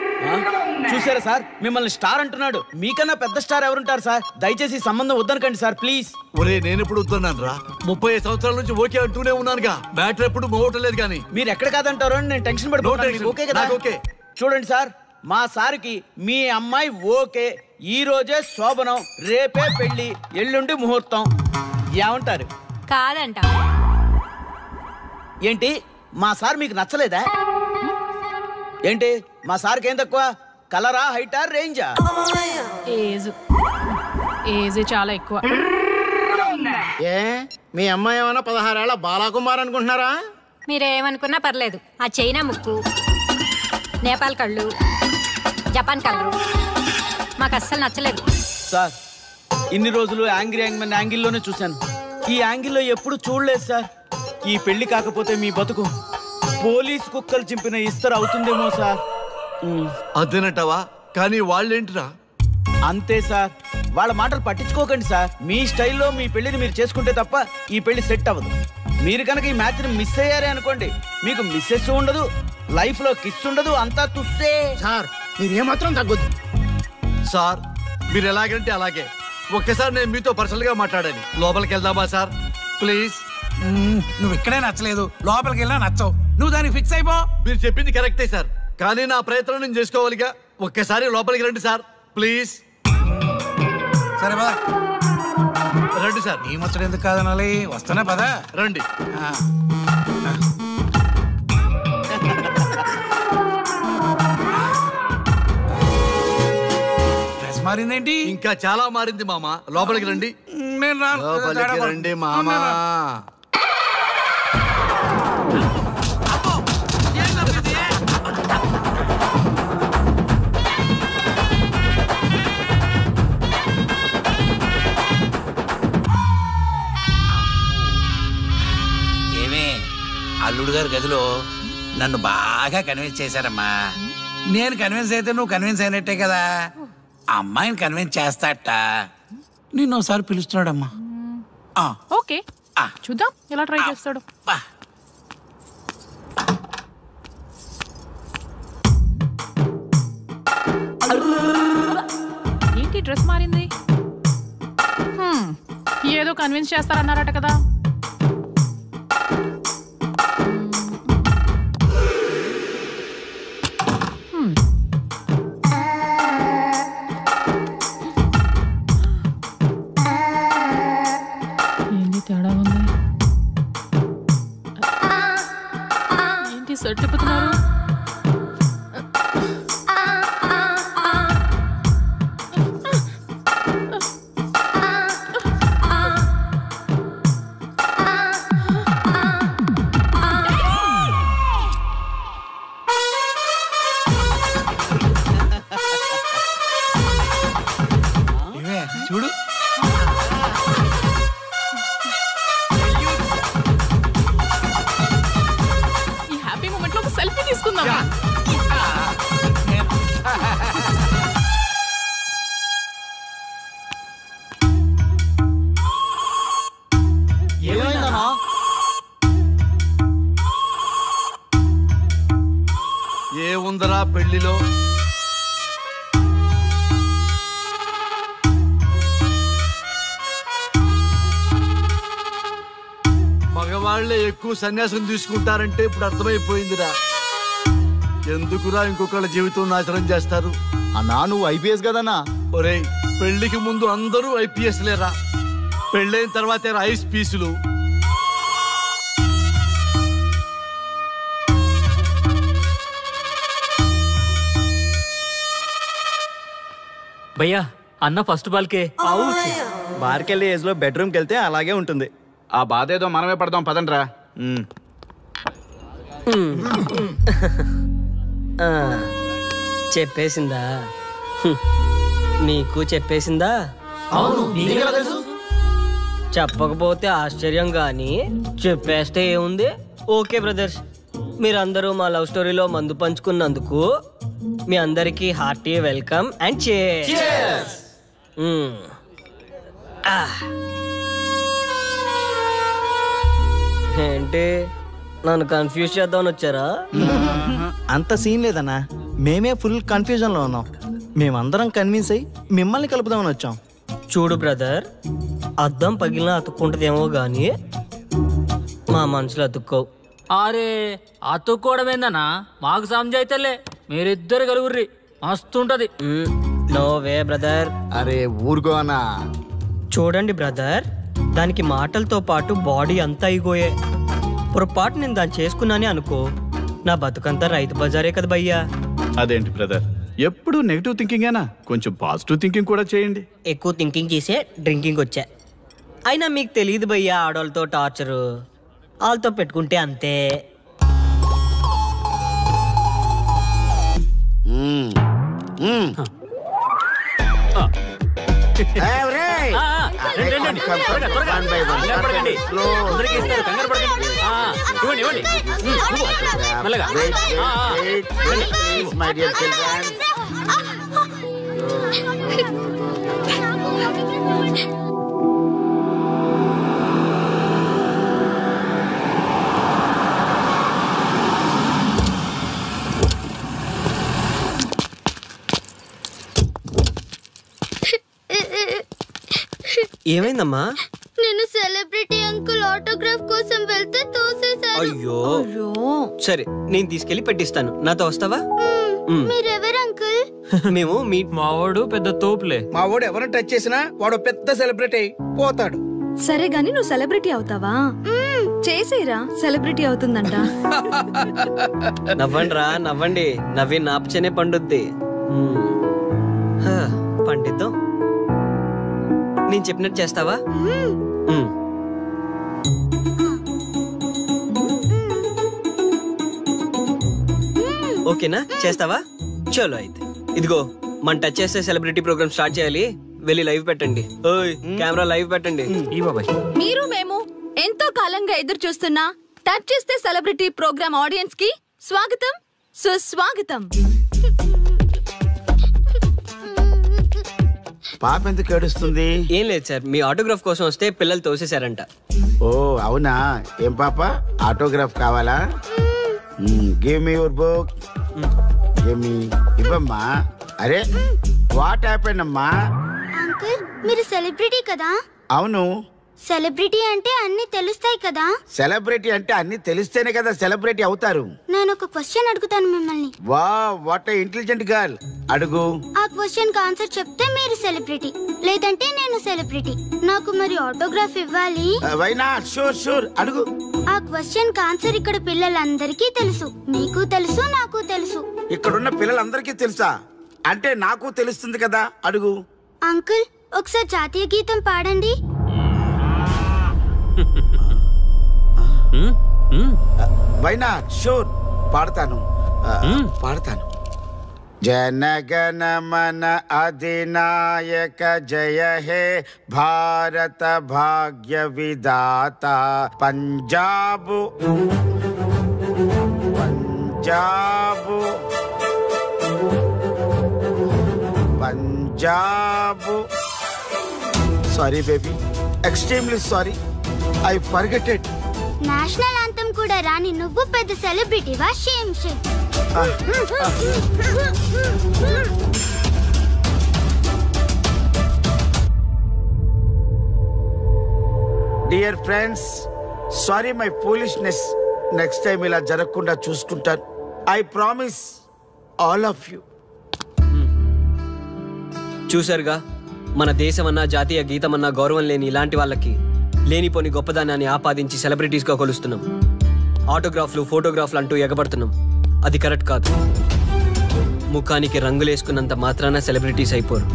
చూసారా సార్, మిమ్మల్ని స్టార్ అంటున్నాడు. మీకన్నా పెద్ద స్టార్ ఎవరుంటారు సార్? దయచేసి సంబంధం వద్దనకండి సార్, ప్లీజ్. ఒరే నేను ఎప్పుడు వద్దన్నాను రా? 35 సంవత్సరాల నుంచి ఓకే అంటూనే ఉన్నానుగా. బ్యాటర్ ఎప్పుడు మోగటలేదు కానీ. మీరు ఎక్కడ కాదంటారో అని నేను టెన్షన్ పడిపోతాను. ఓకే కదా? ఓకే. చూడండి సార్, మా సార్కి మీ అమ్మాయి ఓకే. ఈ రోజే శోభనం, రేపే పెళ్లి, ఎల్లుండి ముహూర్తం. ఏమంటారు? కాదంట. ఏంటి మా సార్ మీకు నచ్చలేదా? ఏంటి మా సార్కి ఏం తక్కువ? కలరా, హైటా, రేంజా? ఏజ్ చాలా ఎక్కువ. ఏ మీ అమ్మాయి ఏమన్నా 16 ఏళ్ల బాలాకుమార్ అనుకుంటున్నారా? మీరేమనుకున్నా పర్లేదు. ఆ చైనా ముక్కు, నేపాల్ కళ్ళు, జపాన్ కళ్ళు మాకు అస్సలు నచ్చలేదు సార్. ఇన్ని రోజులు యాంగ్రీ యాంగ్మెన్ యాంగిల్లోనే చూశాను, ఈ యాంగిల్లో ఎప్పుడు చూడలేదు సార్. ఈ పెళ్లి కాకపోతే మీ బతుకు పోలీస్ కుక్కలు చింపిన ఇస్తరు అవుతుందేమో సార్. అదేనంటావా? కానీ వాళ్ళేంటిరా? అంతే సార్, వాళ్ళ మాటలు పట్టించుకోకండి సార్. మీ స్టైల్లో మీ పెళ్లిని మీరు చేసుకుంటే తప్ప ఈ పెళ్లి సెట్ అవ్వదు. మీరు కనుక ఈ మ్యాచ్ని మిస్ అయ్యారే అనుకోండి, మీకు మిస్సెస్ ఉండదు, లైఫ్ లో కిస్ ఉండదు, అంతా తుస్సే. Sir మీరేమాత్రం తగ్గొద్దు sir. మీరు ఎలాగంటే అలాగే. ఒక్కసారి నేను మీతో పర్సనల్ గా మాట్లాడాలి. లోపలికి వెళ్దామా సార్ ప్లీజ్? నువ్వు ఇక్కడే నచ్చలేదు, లోపలికి వెళ్ళినా నచ్చవు. నువ్వు దానికి ఫిక్స్ అయిపో. మీరు చెప్పింది కరెక్టే సార్, కానీ నా ప్రయత్నం నేను చేసుకోవాలిగా. ఒక్కసారి లోపలికి రండి సార్ ప్లీజ్. సరే బా. రండి సార్. ఈ ముచ్చట ఎందుకు కాదనాలి, వస్తానే పదా. రండి. డ్రెస్ మారిందేంటి? ఇంకా చాలా మారింది మామ. లోపలికి రండి. నేను లోపలికి రండి మామ. అల్లుడు గారి గదిలో నన్ను బాగా కన్విన్స్ చేశారమ్మా. నేను కన్విన్స్ అయితే నువ్వు కన్విన్స్ అయినట్టే కదా. అమ్మాయిని కన్విన్స్ చేస్తాట. నిన్ను ఒకసారి పిలుస్తున్నాడమ్మా. ఓకే చూద్దాం ఎలా ట్రై చేస్తాడు. ఏంటి డ్రెస్ మారింది? ఏదో కన్విన్స్ చేస్తారన్నారట కదా. తేడా ఉంది. ఏంటి సెట్ తిప్పుతున్నారు? చూడు సెల్ఫీ తీసుకుందాం. ఏమైందన్నా? ఏముందరా పెళ్లిలో? మగవాళ్లే ఎక్కువ సన్యాసం తీసుకుంటారంటే ఇప్పుడు అర్థమైపోయిందిరా. ఎందుకురా ఇంకొకళ్ళ జీవితం నాశనం చేస్తారు? అన్నా నువ్వు ఐపీఎస్ కదన్నా. ఒరేయ్ పెళ్లికి ముందు అందరూ ఐపీఎస్ లేరా, పెళ్ళైన తర్వాతే ఐస్ పీసులు. భయ్యా అన్న ఫస్ట్ బాల్కే బార్కెళ్ళి ఏజ్ లో బెడ్రూమ్కి వెళ్తే అలాగే ఉంటుంది. ఆ బాధ ఏదో మనమే పడదాం పదండ్రా. చెప్పేసిందా? నీకు చెప్పేసిందా? చెప్పకపోతే ఆశ్చర్యం గాని చెప్పేస్తే ఏముంది? ఓకే బ్రదర్స్, మీరందరూ మా లవ్ స్టోరీలో మందు పంచుకున్నందుకు మీ అందరికీ హార్టీ వెల్కమ్ అండ్ cheers. ఏంటి నన్ను కన్ఫ్యూజ్ చేద్దామని వచ్చారా? అంత సీన్ లేదన్నా, మేమే ఫుల్ కన్ఫ్యూజన్ లో ఉన్నాం. మేమందరం కన్విన్స్ అయ్యి మిమ్మల్ని కలుపుదామని వచ్చాం. చూడు బ్రదర్, అద్దం పగిలిన అతుక్కుంటదేమో గాని మా మనసులో అతుక్కో. అరే అతుక్కోవడమేందన్నా, మాకు సంజాయితేలే, మీరిద్దరు కలుగుర్రి మస్తుంటది. No way brother. అరే ఊరుకో అన్నా. చూడండి బ్రదర్, దానికి మాటలతో పాటు బాడీ అంతా అయిపోయే. పొరపాటు నేను దాన్ని చేసుకున్నానే అనుకో, నా బతుకంతా రైతు బజారే కదా భయ్యా. అదేంటి బ్రదర్, ఎప్పుడు నెగిటివ్ థింకింగేనా? కొంచెం పాజిటివ్ థింకింగ్ కూడా చేయండి. ఎక్కువ థింకింగ్ చేసే డ్రింకింగ్ వచ్చా. అయినా మీకు తెలియదు భయ్యా ఆడవాళ్ళతో టార్చరు. వాళ్ళతో పెట్టుకుంటే అంతే. ఏమైందమ్మా? నేను సెలబ్రిటీ అంకుల్ ఆటోగ్రాఫ్ కోసం వెళ్తే తోసేశారు. అయ్యో సరే, నేను తీసుకెళ్లి పెట్టిస్తాను. నాతో వస్తావా? మీరెవరు అంకుల్? మేము మీ మావాడు పెద్ద తోపులే. మా వాడు ఎవరిని టచ్ చేసినా వాడు పెద్ద సెలబ్రిటీ పోతాడు. సరే గాని నువ్వు సెలబ్రిటీ అవుతావా? చేసేరా, సెలబ్రిటీ అవుతుందంట. నవ్వండి రా, నవ్వండి. నవ్వి నాపచనే పండుద్ది. పండిద్దాం. నేను చెప్పినట్టు చేస్తావా? ఓకేనా? చేస్తావా? చలో అయితే. ఇదిగో మన టచ్ చేస్తే సెలబ్రిటీ ప్రోగ్రామ్ స్టార్ట్ చేయాలి. వెళ్ళి లైవ్ పెట్టండి. ఓయ్ కెమెరా లైవ్ పెట్టండి. మీరు మేము ఎంతో కాలంగా ఎదురు చూస్తున్నా టచ్ చేస్తే సెలబ్రిటీ ప్రోగ్రామ్ ఆడియన్స్ కి స్వాగతం, సుస్వాగతం. పాప ఎందుకు ఏడుస్తుంది? ఏం లేదు సార్, మీ ఆటోగ్రాఫ్ కోసం వస్తే పిల్లలు తోసేశారంట. ఓ అవునా? ఏం పాప, ఆటోగ్రాఫ్ కావాలా? Give me your book. Give me. ఇవ్వమ్మా. అరే వాట్ హ్యాపెండ్ అమ్మా? అంకుల్ మీరు సెలబ్రిటీ కదా? అవును. సెలబ్రిటీ అంటే అన్ని తెలుస్తాయి కదా? సెలబ్రిటీ అంటే అన్ని తెలిస్తేనే కదా సెలబ్రిటీ అవుతారు. నేను ఒక క్వశ్చన్ అడుగుతాను మిమ్మల్ని. Wow what a intelligent girl. అడుగు. ఆ క్వశ్చన్ కి ఆన్సర్ చెప్తే మీరు సెలబ్రిటీ, లేదంటే నేను సెలబ్రిటీ. నాకు మరి ఆటోగ్రాఫ్ ఇవ్వాలి. Why not? షూర్ షూర్, అడుగు. ఆ క్వశ్చన్ కి ఆన్సర్ ఇక్కడ పిల్లలందరికీ తెలుసు, మీకు తెలుసు, నాకు తెలుసు. ఇక్కడున్న పిల్లలందరికీ తెలుసా? అంటే నాకు తెలుస్తుంది కదా. అడుగు. అంకుల్ ఒకసారి జాతీయ గీతం పాడండి. Why not? షూర్ పాడతాను. పాడతాను. జనగణ మన అధినాయక జయ హే భారత భాగ్య విధాత Punjab Punjab Punjab. Sorry baby, extremely sorry. I forget it. National anthem కూడా రాని నువ్వు పెద్ద సెలబ్రిటీవా? Shame shame. Dear friends, sorry my foolishness. Next time ఇలా జరగకుండా చూసుకుంటాను. I promise all of you. చూసారుగా, మన దేశమన్నా జాతీయ గీతమన్నా గౌరవం లేని ఇలాంటి వాళ్ళకి లేనిపోని గొప్పదానాన్ని ఆపాదించి సెలబ్రిటీస్గా కొలుస్తున్నాం. ఆటోగ్రాఫ్లు, ఫోటోగ్రాఫ్లు అంటూ ఎగబడుతున్నాం. అది కరెక్ట్ కాదు. ముఖానికి రంగులేసుకున్నంత మాత్రాన సెలబ్రిటీస్ అయిపోరు.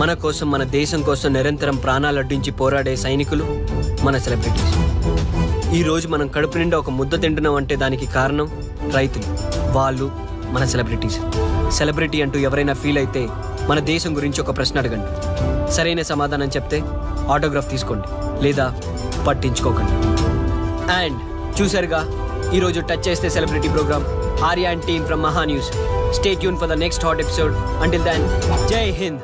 మన కోసం, మన దేశం కోసం నిరంతరం ప్రాణాలు అడ్డించి పోరాడే సైనికులు మన సెలబ్రిటీస్. ఈరోజు మనం కడుపు నిండా ఒక ముద్ద తింటున్నాం అంటే దానికి కారణం రైతులు. వాళ్ళు మన సెలబ్రిటీస్. సెలబ్రిటీ అంటూ ఎవరైనా ఫీల్ అయితే మన దేశం గురించి ఒక ప్రశ్న అడగండి. సరైన సమాధానం చెప్తే ఆటోగ్రాఫ్ తీసుకోండి, లేదా పట్టించుకోకండి. అండ్ చూసారుగా, ఈరోజు టచ్ చేస్తే celebrity program. Arya and team from Maha news. Stay tuned for the next hot episode. Until then, జై హింద్.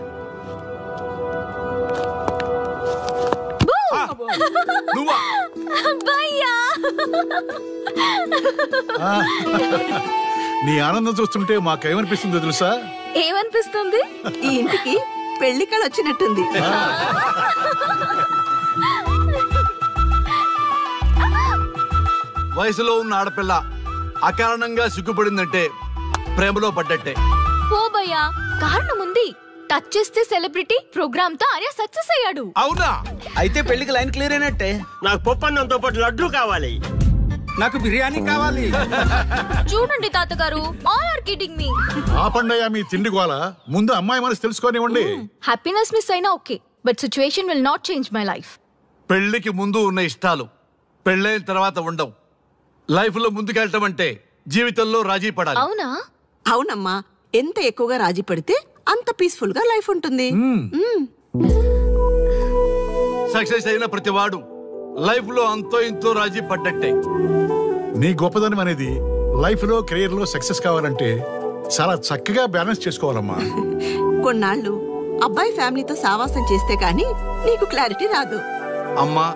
నీ ఆనందం చూస్తుంటే మాకేమనిపిస్తుందో తెలుసా? ఏమనిపిస్తుంది? ఈ ఇంటికి పెళ్లి కళ వచ్చినట్టుంది. వయసులో ఉన్న ఆడపిల్ల అకారణంగా సిగ్గుపడిందంటే ప్రేమలో పడ్డట్టే. ఓ భయ్యా, కారణం ఉంది. టచ్ చేస్తే సెలబ్రిటీ ప్రోగ్రామ్ తో ఆర్య సక్సెస్ అయ్యాడు. అవునా? అయితే పెళ్లికి లైన్ క్లియర్ అయినట్టే. నాకు పప్పన్నంతో పాటు లడ్డు కావాలి. నాకు బిర్యానీ కావాలి. చూడండి తాతగారు, ఆల్ ఆర్ కిడింగ్ మీ. ఆపండయ్యా మీ తిండి గోల. ముందు అమ్మాయి మనసు తెలుసుకోనివ్వండి. హ్యాపీనెస్ మిస్ అయినా okay, but situation will not change my life. పెళ్లికి ముందు ఉన్న ఇష్టాలు పెళ్ళైన తర్వాత ఉండవు. లైఫ్ లో ముందుకెళ్ళటం అంటే జీవితంలో రాజీ పడాలి. అవునా? అవునమ్మా, ఎంత ఎక్కువగా రాజీ పడితే అంత పీస్ఫుల్ గా లైఫ్ ఉంటుంది. సక్సెస్ అయిన ప్రతివాడు లైఫ్ లో అంతో ఇంతో రాజీ పడ్డట్టే. నీ గొప్పదనం అనేది లైఫ్ లో, కెరీర్ లో సక్సెస్ కావాలంటే చాలా చక్కగా బ్యాలెన్స్ చేసుకోవాలమ్మా. కొన్నాళ్ళు అబ్బాయి ఫ్యామిలీతో సావాసం చేస్తే కానీ నీకు క్లారిటీ రాదు. అమ్మా,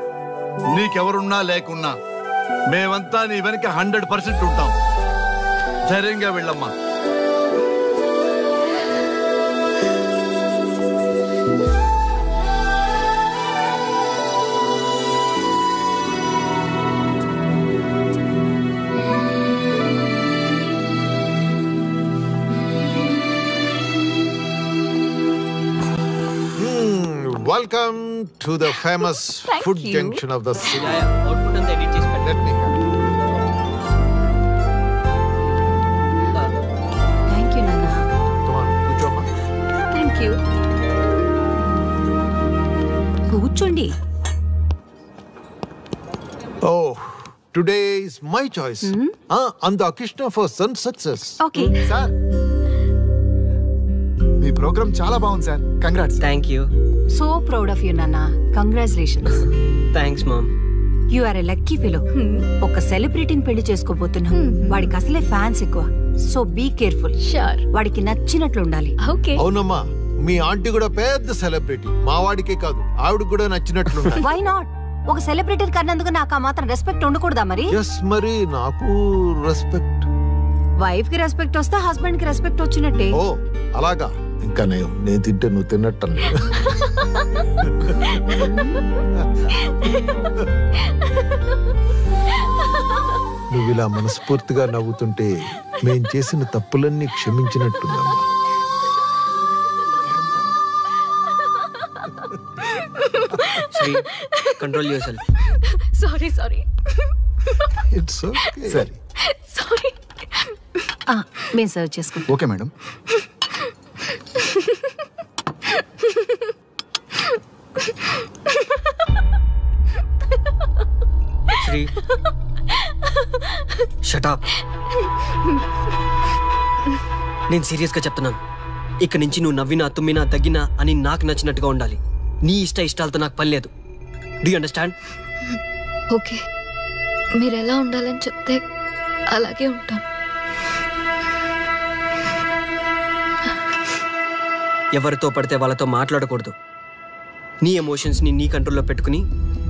నీకెవరున్నా లేకున్నా మేమంతా నీ వెనక 100% ఉంటాం. ధైర్యంగా వెళ్ళమ్మా. Welcome to the famous food junction of the city. Output అంతా ఎడిట్ చేసి Let me have it. Thank you నాన్న. Come on, కూర్చోమ్మా. Thank you. కూర్చోండి. Oh, today is my choice. And the Krishna for son success. Okay. Sir మీ program చాలా బాగుంది sir. Congrats. Thank you. So proud of you నాన్న. Congratulations. Thanks mom. You are a lucky fellow. ఒక సెలబ్రిటీని పెళ్లి చేసుకోబోతున్నాం. వాడికి అసలే ఫ్యాన్స్ ఎక్కువ. So be careful. షూర్. వాడికి నచ్చినట్లు ఉండాలి. ఓకే. అవునమ్మా, మీ ఆంటీ కూడా పెద్ద సెలబ్రిటీ. మా వాడికే కాదు, ఆవిడ కూడా నచ్చినట్లు వై నాట్? ఒక సెలబ్రిటీ కన్నందుకు నాకు ఆ మాత్రం రెస్పెక్ట్ ఉండకూడదా మరి? ఎస్, మరి నాకు రెస్పెక్ట్. వైఫ్ కి రెస్పెక్ట్ వస్తే హస్బెండ్ కి రెస్పెక్ట్ వచ్చినట్టే. ఓ అలాగా. ఇంకా నేను తింటే నువ్వు తిన్నట్టు. నువ్వు ఇలా మనస్ఫూర్తిగా నవ్వుతుంటే మేం చేసిన తప్పులన్నీ క్షమించినట్టుందమ్మా. కంట్రోల్ చేసాలి. Sorry sorry. It's okay. సరే సారీ. మేము సర్వ్ చేసుకుంటాం. Okay madam. Sri shut up. నేను సీరియస్గా చెప్తున్నాను. ఇక్కడి నుంచి నువ్వు నవ్వినా తుమ్మినా తగ్గినా అని నాకు నచ్చినట్టుగా ఉండాలి. నీ ఇష్టాలతో నాకు పని లేదు. Do you understand? ఓకే, మీరు ఎలా ఉండాలని చెప్తే అలాగే ఉంటాను. ఎవరితో పడితే వాళ్ళతో మాట్లాడకూడదు. నీ ఎమోషన్స్ని నీ కంట్రోల్లో పెట్టుకుని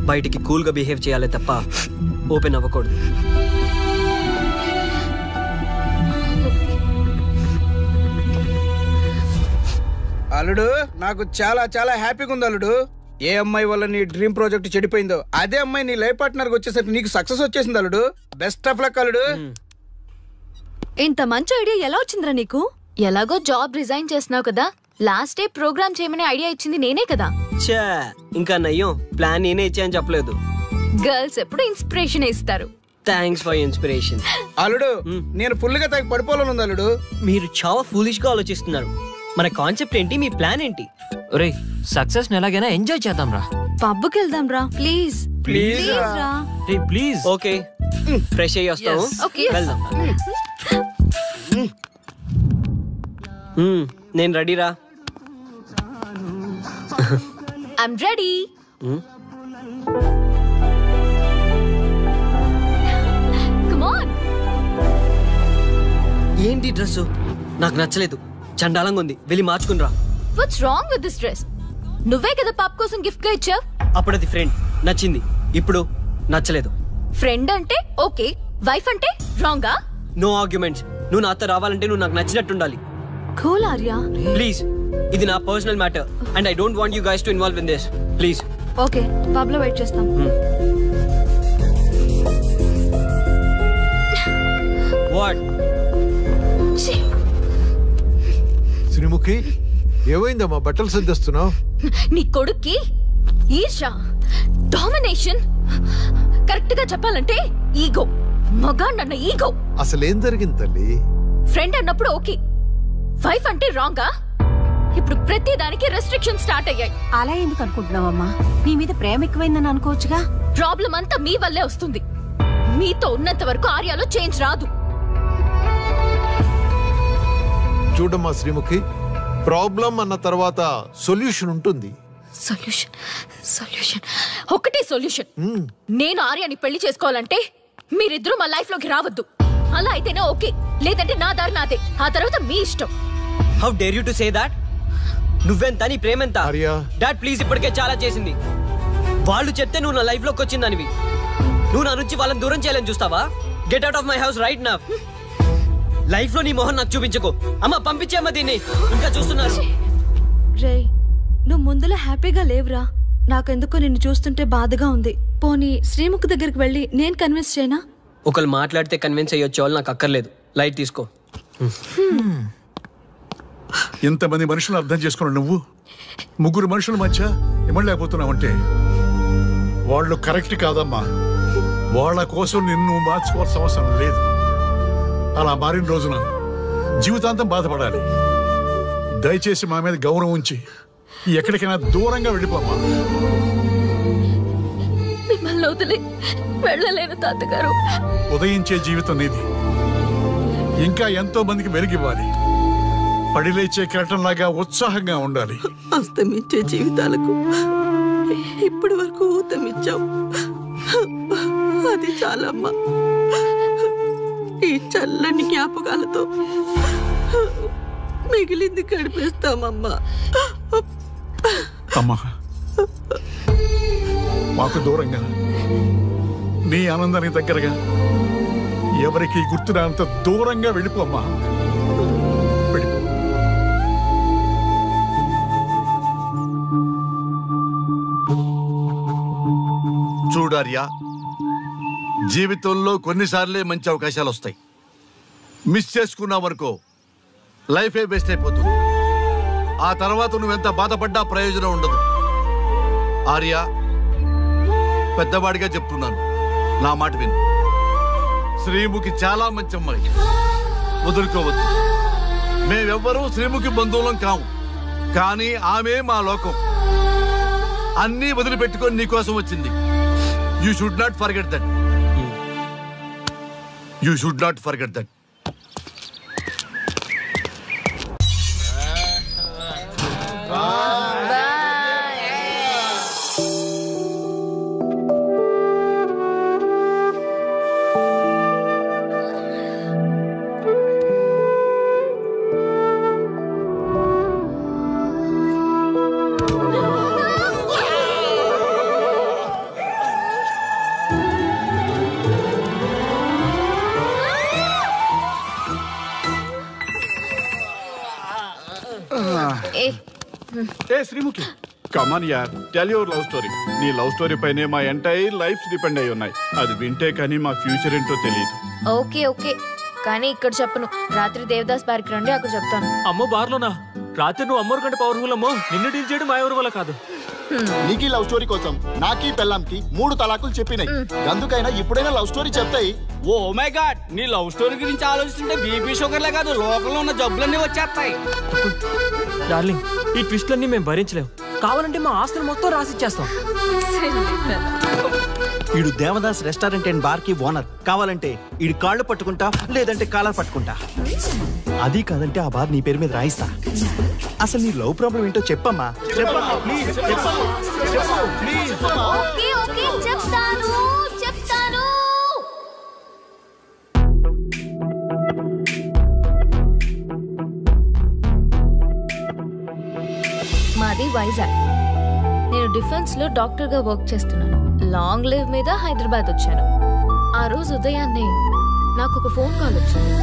బయటికి కూల్గా బిహేవ్ చేయాలి తప్ప ఓపెన్ అవ్వకూడదు. అల్లుడు, నాకు చాలా చాలా హ్యాపీగా ఉంది అల్లుడు. ఏ అమ్మాయి వల్ల నీ డ్రీమ్ ప్రాజెక్ట్ చెడిపోయిందో అదే అమ్మాయి నీ లైఫ్ పార్ట్నర్ వచ్చేసరికి నీకు సక్సెస్ వచ్చేసింది అల్లుడు. బెస్ట్ ఆఫ్ లక్ అల్లుడు. ఇంత మంచి ఐడియా ఎలా వచ్చిందిరా నీకు? ఎలాగో జాబ్ రిజైన్ చేస్తున్నావు కదా, లాస్ట్ డే ప్రోగ్రామ్ చేయమని ఐడియా ఇచ్చింది నేనే కదా. చా, ఇంకా నయ్యం ప్లాన్ నేనే ఇచ్చాయని చెప్పలేదు. గర్ల్స్ ఎప్పుడు ఇన్స్పిరేషన్ ఇస్తారు. Thanks for inspiration. అల్లుడు, నేను ఫుల్ గా తగ్గి పడిపోవాలని ఉంది అల్లుడు. మీరు చాలా ఫూలిష్ గా ఆలోచిస్తున్నారు. మన కాన్సెప్ట్ ఏంటి, మీ ప్లాన్ ఏంటి? ఒరే, సక్సెస్ ఎలాగైనా ఎంజాయ్ చేద్దాం రా. పబ్కి వెళ్దాం రా ప్లీజ్. ప్లీజ్ రా. ప్లీజ్. ఓకే, ఫ్రెష్ అయ్యి వస్తాము. వెళ్దాం. నేను రెడీరా. I'm ready. Come on. ఏంటి డ్రెస్? నాకు నచ్చలేదు, చండాలంగా ఉంది. వెళ్ళి మార్చుకునిరా. What's wrong with this dress? నువ్వే కదా పాప్ కోసం గిఫ్ట్ గా ఇచ్చావు. అప్పుడు అది ఫ్రెండ్, నచ్చింది. ఇప్పుడు నచ్చలేదు. ఫ్రెండ్ అంటే ఓకే, వైఫ్ అంటే రాంగా? No arguments. నువ్వు నాతో రావాలంటే నువ్వు నాకు నచ్చినట్టు ఉండాలి. కూల్ ఆర్యా. ప్లీజ్, ఇది నా personal matter and I don't want you guys to involve in this. Please. Okay, pub లో వెయిట్ చేస్తాం. వాట్? శ్రీముఖి, ఏమైందమ్మా? బట్టలు సర్దిస్తున్నావు? నీ కొడుక్కి ఈర్ష, డామినేషన్, కరెక్ట్ గా చెప్పాలంటే ఈగో. మగాండన్న ఈగో. అసలేం జరిగింది తల్లి? ఫ్రెండ్ అన్నప్పుడు ఓకే, వైఫ్ అంటే రాంగా? ఇప్పుడు ప్రతి దానికి రెస్ట్రిక్షన్ స్టార్ట్ అయ్యాయి. అలా ఎందుకు అనుకుంటున్నావమ్మా? నీ మీద ప్రేమ ఎక్కువైందని అనుకోవచ్చుగా. ప్రాబ్లం అంతా మీ వల్లే వస్తుంది. మీతో ఉన్నంత వరకు ఆర్యాలో చేంజ్ రాదు. చూడమ్మా శ్రీముఖి, ప్రాబ్లం అన్న తర్వాత సొల్యూషన్ ఉంటుంది. సొల్యూషన్ ఒకటే సొల్యూషన్. నేను ఆర్యాని పెళ్లి చేసుకోవాలంటే మీరిద్దరూ మా లైఫ్ లోకి రావద్దు. అలా అయితేనే ఓకే, లేదంటే నా దారి నాదే. ఆ తర్వాత మీ ఇష్టం. How dare you to say that? నువ్వెంత, నీ ప్రేమెంత? డాడ్ ప్లీజ్, ఇప్పటికే చాలా చేసింది. వాళ్ళు చెప్తే నువ్వు నా లైఫ్ లోకి వచ్చిందానివి. నువ్వు నా నుంచి వాళ్ళని దూరం చేయాలని చూస్తావా? Get out of my house right now. Life లో నీ మొహం నాకు చూపించకు. అమ్మ పంపించేమ్మా దీన్ని, ఇంకా చూస్తున్నారు. రే, నువ్వు ముందులో హ్యాపీగా లేవురా. నాకెందుకో నిన్ను చూస్తుంటే బాధగా ఉంది. పోనీ శ్రీముఖ్ దగ్గరికి వెళ్ళి నేను కన్విన్స్ చేయనా? ఒకళ్ళు మాట్లాడితే కన్విన్స్ అయ్యొచ్చే వాళ్ళు నాకు అక్కర్లేదు. లైట్ తీసుకో. ఇంతమంది మనుషులు అర్థం చేసుకున్నావు నువ్వు. ముగ్గురు మనుషుల మధ్య ఇమ్మలేకపోతున్నావంటే వాళ్ళు కరెక్ట్ కాదమ్మా. వాళ్ళ కోసం నిన్ను మార్చుకోవాల్సిన అవసరం లేదు. అలా మారిన రోజున జీవితాంతం బాధపడాలి. దయచేసి మా మీద గౌరవం ఉంచి ఎక్కడికైనా దూరంగా వెళ్ళిపోమ్మా. మిమ్మల్ని వదిలి వెళ్ళలేను తాతగారు. ఉదయించే జీవితం నీది. ఇంకా ఎంతో మందికి వెలిగివ్వాలి. పడిలేచే కెరటంలాగా ఉత్సాహంగా ఉండాలి. అస్తమించే జీవితాలకు ఇప్పటి వరకు ఊతమిచ్చావు. అది చాలమ్మా. ఈ చల్లని జ్ఞాపకాలతో మిగిలింది గడిపేస్తామమ్మా. అమ్మా, మాకు దూరంగా నీ ఆనందానికి దగ్గరగా ఎవరికి గుర్తురానంత దూరంగా వెళ్ళిపోమ్మా. చూడార్యా, జీవితంలో కొన్నిసార్లే మంచి అవకాశాలు వస్తాయి. మిస్ చేసుకున్నావనుకో లైఫే వేస్ట్ అయిపోతుంది. ఆ తర్వాత నువ్వెంత బాధపడ్డా ప్రయోజనం ఉండదు. ఆర్య, పెద్దవాడిగా చెప్తున్నాను, నా మాట విను. శ్రీముఖి చాలా మంచి అమ్మాయి, వదులుకోవద్దు. మేమెవ్వరూ శ్రీముఖి బంధువులం కాము, కానీ ఆమె మా లోకం. అన్నీ వదిలిపెట్టుకొని నీకోసం వచ్చింది. You should not forget that. You should not forget that. ఏ శ్రీముఖి, కమాన్ యార్, టెల్ యువర్ లవ్ స్టోరీ. నీ లవ్ స్టోరీ పైనే మా ఎంటైర్ లైఫ్ డిపెండ్ అయి ఉన్నాయి. అది వింటే కానీ మా ఫ్యూచర్ ఏంటో తెలియదు. ఓకే ఓకే, కానీ ఇక్కడ చెప్పను. రాత్రి దేవదాస్ బార్కి రండి, అక్కడ చెప్తాను. అమ్మో బార్లోనా? రాత్రి నువ్వు అమ్మోరు కంటే పవర్ఫుల్ అమ్మో. నిన్ను డీల్ చేయడం మా ఎవరి వల్ల కాదు. నీకీ లవ్ స్టోరీ కోసం నాకీ పెళ్ళాంకి 3 తలాకులు చెప్పినాయి. అందుకైనా ఇప్పుడైనా లవ్ స్టోరీ చెప్తాయి. ఓ మై గాడ్, నీ లవ్ స్టోరీ గురించి ఆలోచిస్తుంటే బీపీ షుగర్లే కాదు లోకంలో ఉన్న జబ్బులన్నీ వచ్చేస్తాయి. డార్లింగ్, ఈ ట్విస్ట్లన్నీ మేము భరించలేము. కావాలంటే మా ఆస్తులు మొత్తం రాసిచ్చేస్తాం. ఈడు దేవదాస్ రెస్టారెంట్ అండ్ బార్ కి ఓనర్. కావాలంటే ఈడు కాళ్ళు పట్టుకుంటా, లేదంటే కాలర్ పట్టుకుంటా. అది కాదంటే ఆ బార్ నీ పేరు మీద రాయిస్తా. అసలు నీ లవ్ ప్రాబ్లం ఏంటో చెప్పమ్మా. చెప్పమ్మా ప్లీజ్, చెప్పమ్మా, చెప్పు ప్లీజ్. ఓకే ఓకే, చెప్తాను చెప్తాను. మాది వైజాగ్. నేను డిఫెన్స్ లో డాక్టర్ గా వర్క్ చేస్తున్నాను. లాంగ్ లీవ్ మీద హైదరాబాద్ వచ్చాను. ఆ రోజు ఉదయాన్నే నాకు ఒక ఫోన్ కాల్ వచ్చింది.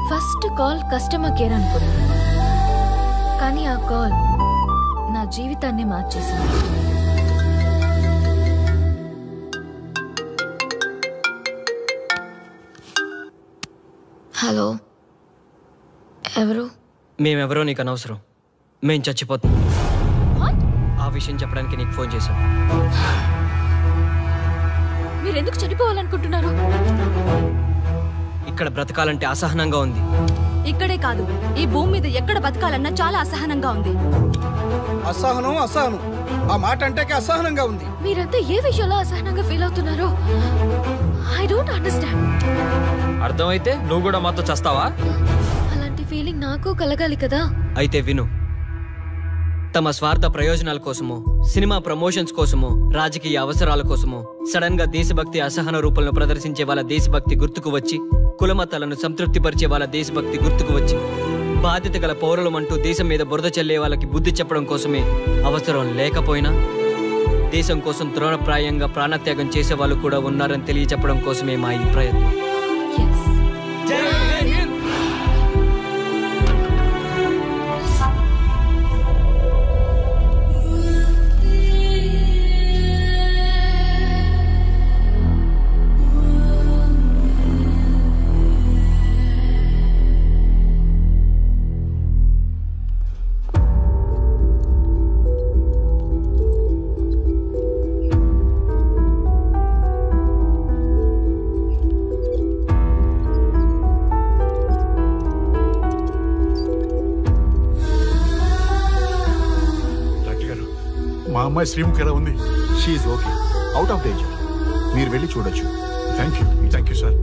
ఫస్ట్ కాల్ కస్టమర్ కేర్ అనుకున్నాను, కానీ ఆ కాల్ నా జీవితాన్ని మార్చేసింది. హలో, ఎవరు? మేమెవరో నీకు అనవసరం. మేం చచ్చిపోతాం. ఆ విషయం చెప్పడానికి నీకు ఫోన్ చేశాం. మీరెందుకు చనిపోవాలనుకుంటున్నారు? ఇక్కడ బ్రతకాలంటే అసహనంగా ఉంది. ఇక్కడే కాదు, ఈ భూమి మీద ఎక్కడ బతకాలన్నా చాలా అసహనంగా ఉంది. అసహనం అసహనం, ఆ మాట అంటే అసహనంగా ఉంది. మీరంతా ఏ విషయంలో అసహనంగా ఫీల్ అవుతున్నారో ఐ డోంట్ అండర్స్టాండ్. అర్థమైతే నువ్వు కూడా మాతో చస్తావా? అలాంటి ఫీలింగ్ నాకు కలగాలి కదా. అయితే విను. తమ స్వార్థ ప్రయోజనాల కోసమో, సినిమా ప్రమోషన్స్ కోసమో, రాజకీయ అవసరాల కోసమో సడన్ గా దేశభక్తి అసహన రూపంలో ప్రదర్శించే వాళ్ళ దేశభక్తి గుర్తుకు వచ్చి, కులమతాలను సంతృప్తిపరిచే వాళ్ళ దేశభక్తి గుర్తుకు వచ్చి, బాధ్యత గల పౌరులమంటూ దేశం మీద బురద చల్లే వాళ్ళకి బుద్ధి చెప్పడం కోసమే, అవసరం లేకపోయినా దేశం కోసం తృణప్రాయంగా ప్రాణత్యాగం చేసే వాళ్ళు కూడా ఉన్నారని తెలియచెప్పడం కోసమే మా ఈ ప్రయత్నం. అమ్మాయి శ్రీముఖి ఎలా ఉంది? She okay, out of danger. మీరు వెళ్ళి చూడొచ్చు. Thank you sir.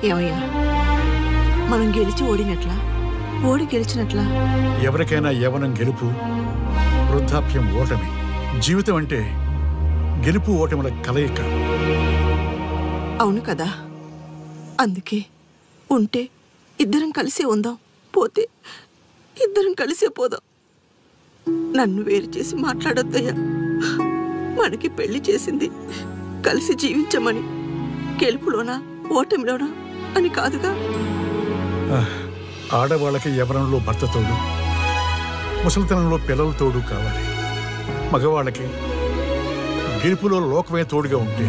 ఏమయ్యా, మనం గెలిచి ఓడినట్లా, ఓడి గెలిచినట్లా? ఎవరికైనా యవ్వనం గెలుపు, వృద్ధాప్యం ఓటమి. జీవితం అంటే గెలుపు ఓటముల కలయిక. అవును కదా, అందుకే ఉంటే ఇద్దరం కలిసే ఉందాం, పోతే ఇద్దరం కలిసే పోదాం. నన్ను వేరు చేసి మాట్లాడొద్దయ్యా. మనకి పెళ్లి చేసింది కలిసి జీవించమని, గెలుపులోనా ఓటమిలోనా అని కాదుగా. ఆడవాళ్ళకి యవ్వనంలో భర్త తోడు, ముసలితనంలో పిల్లల తోడు కావాలి. మగవాళ్ళకి గెలుపులో లోకమే తోడుగా ఉంటే,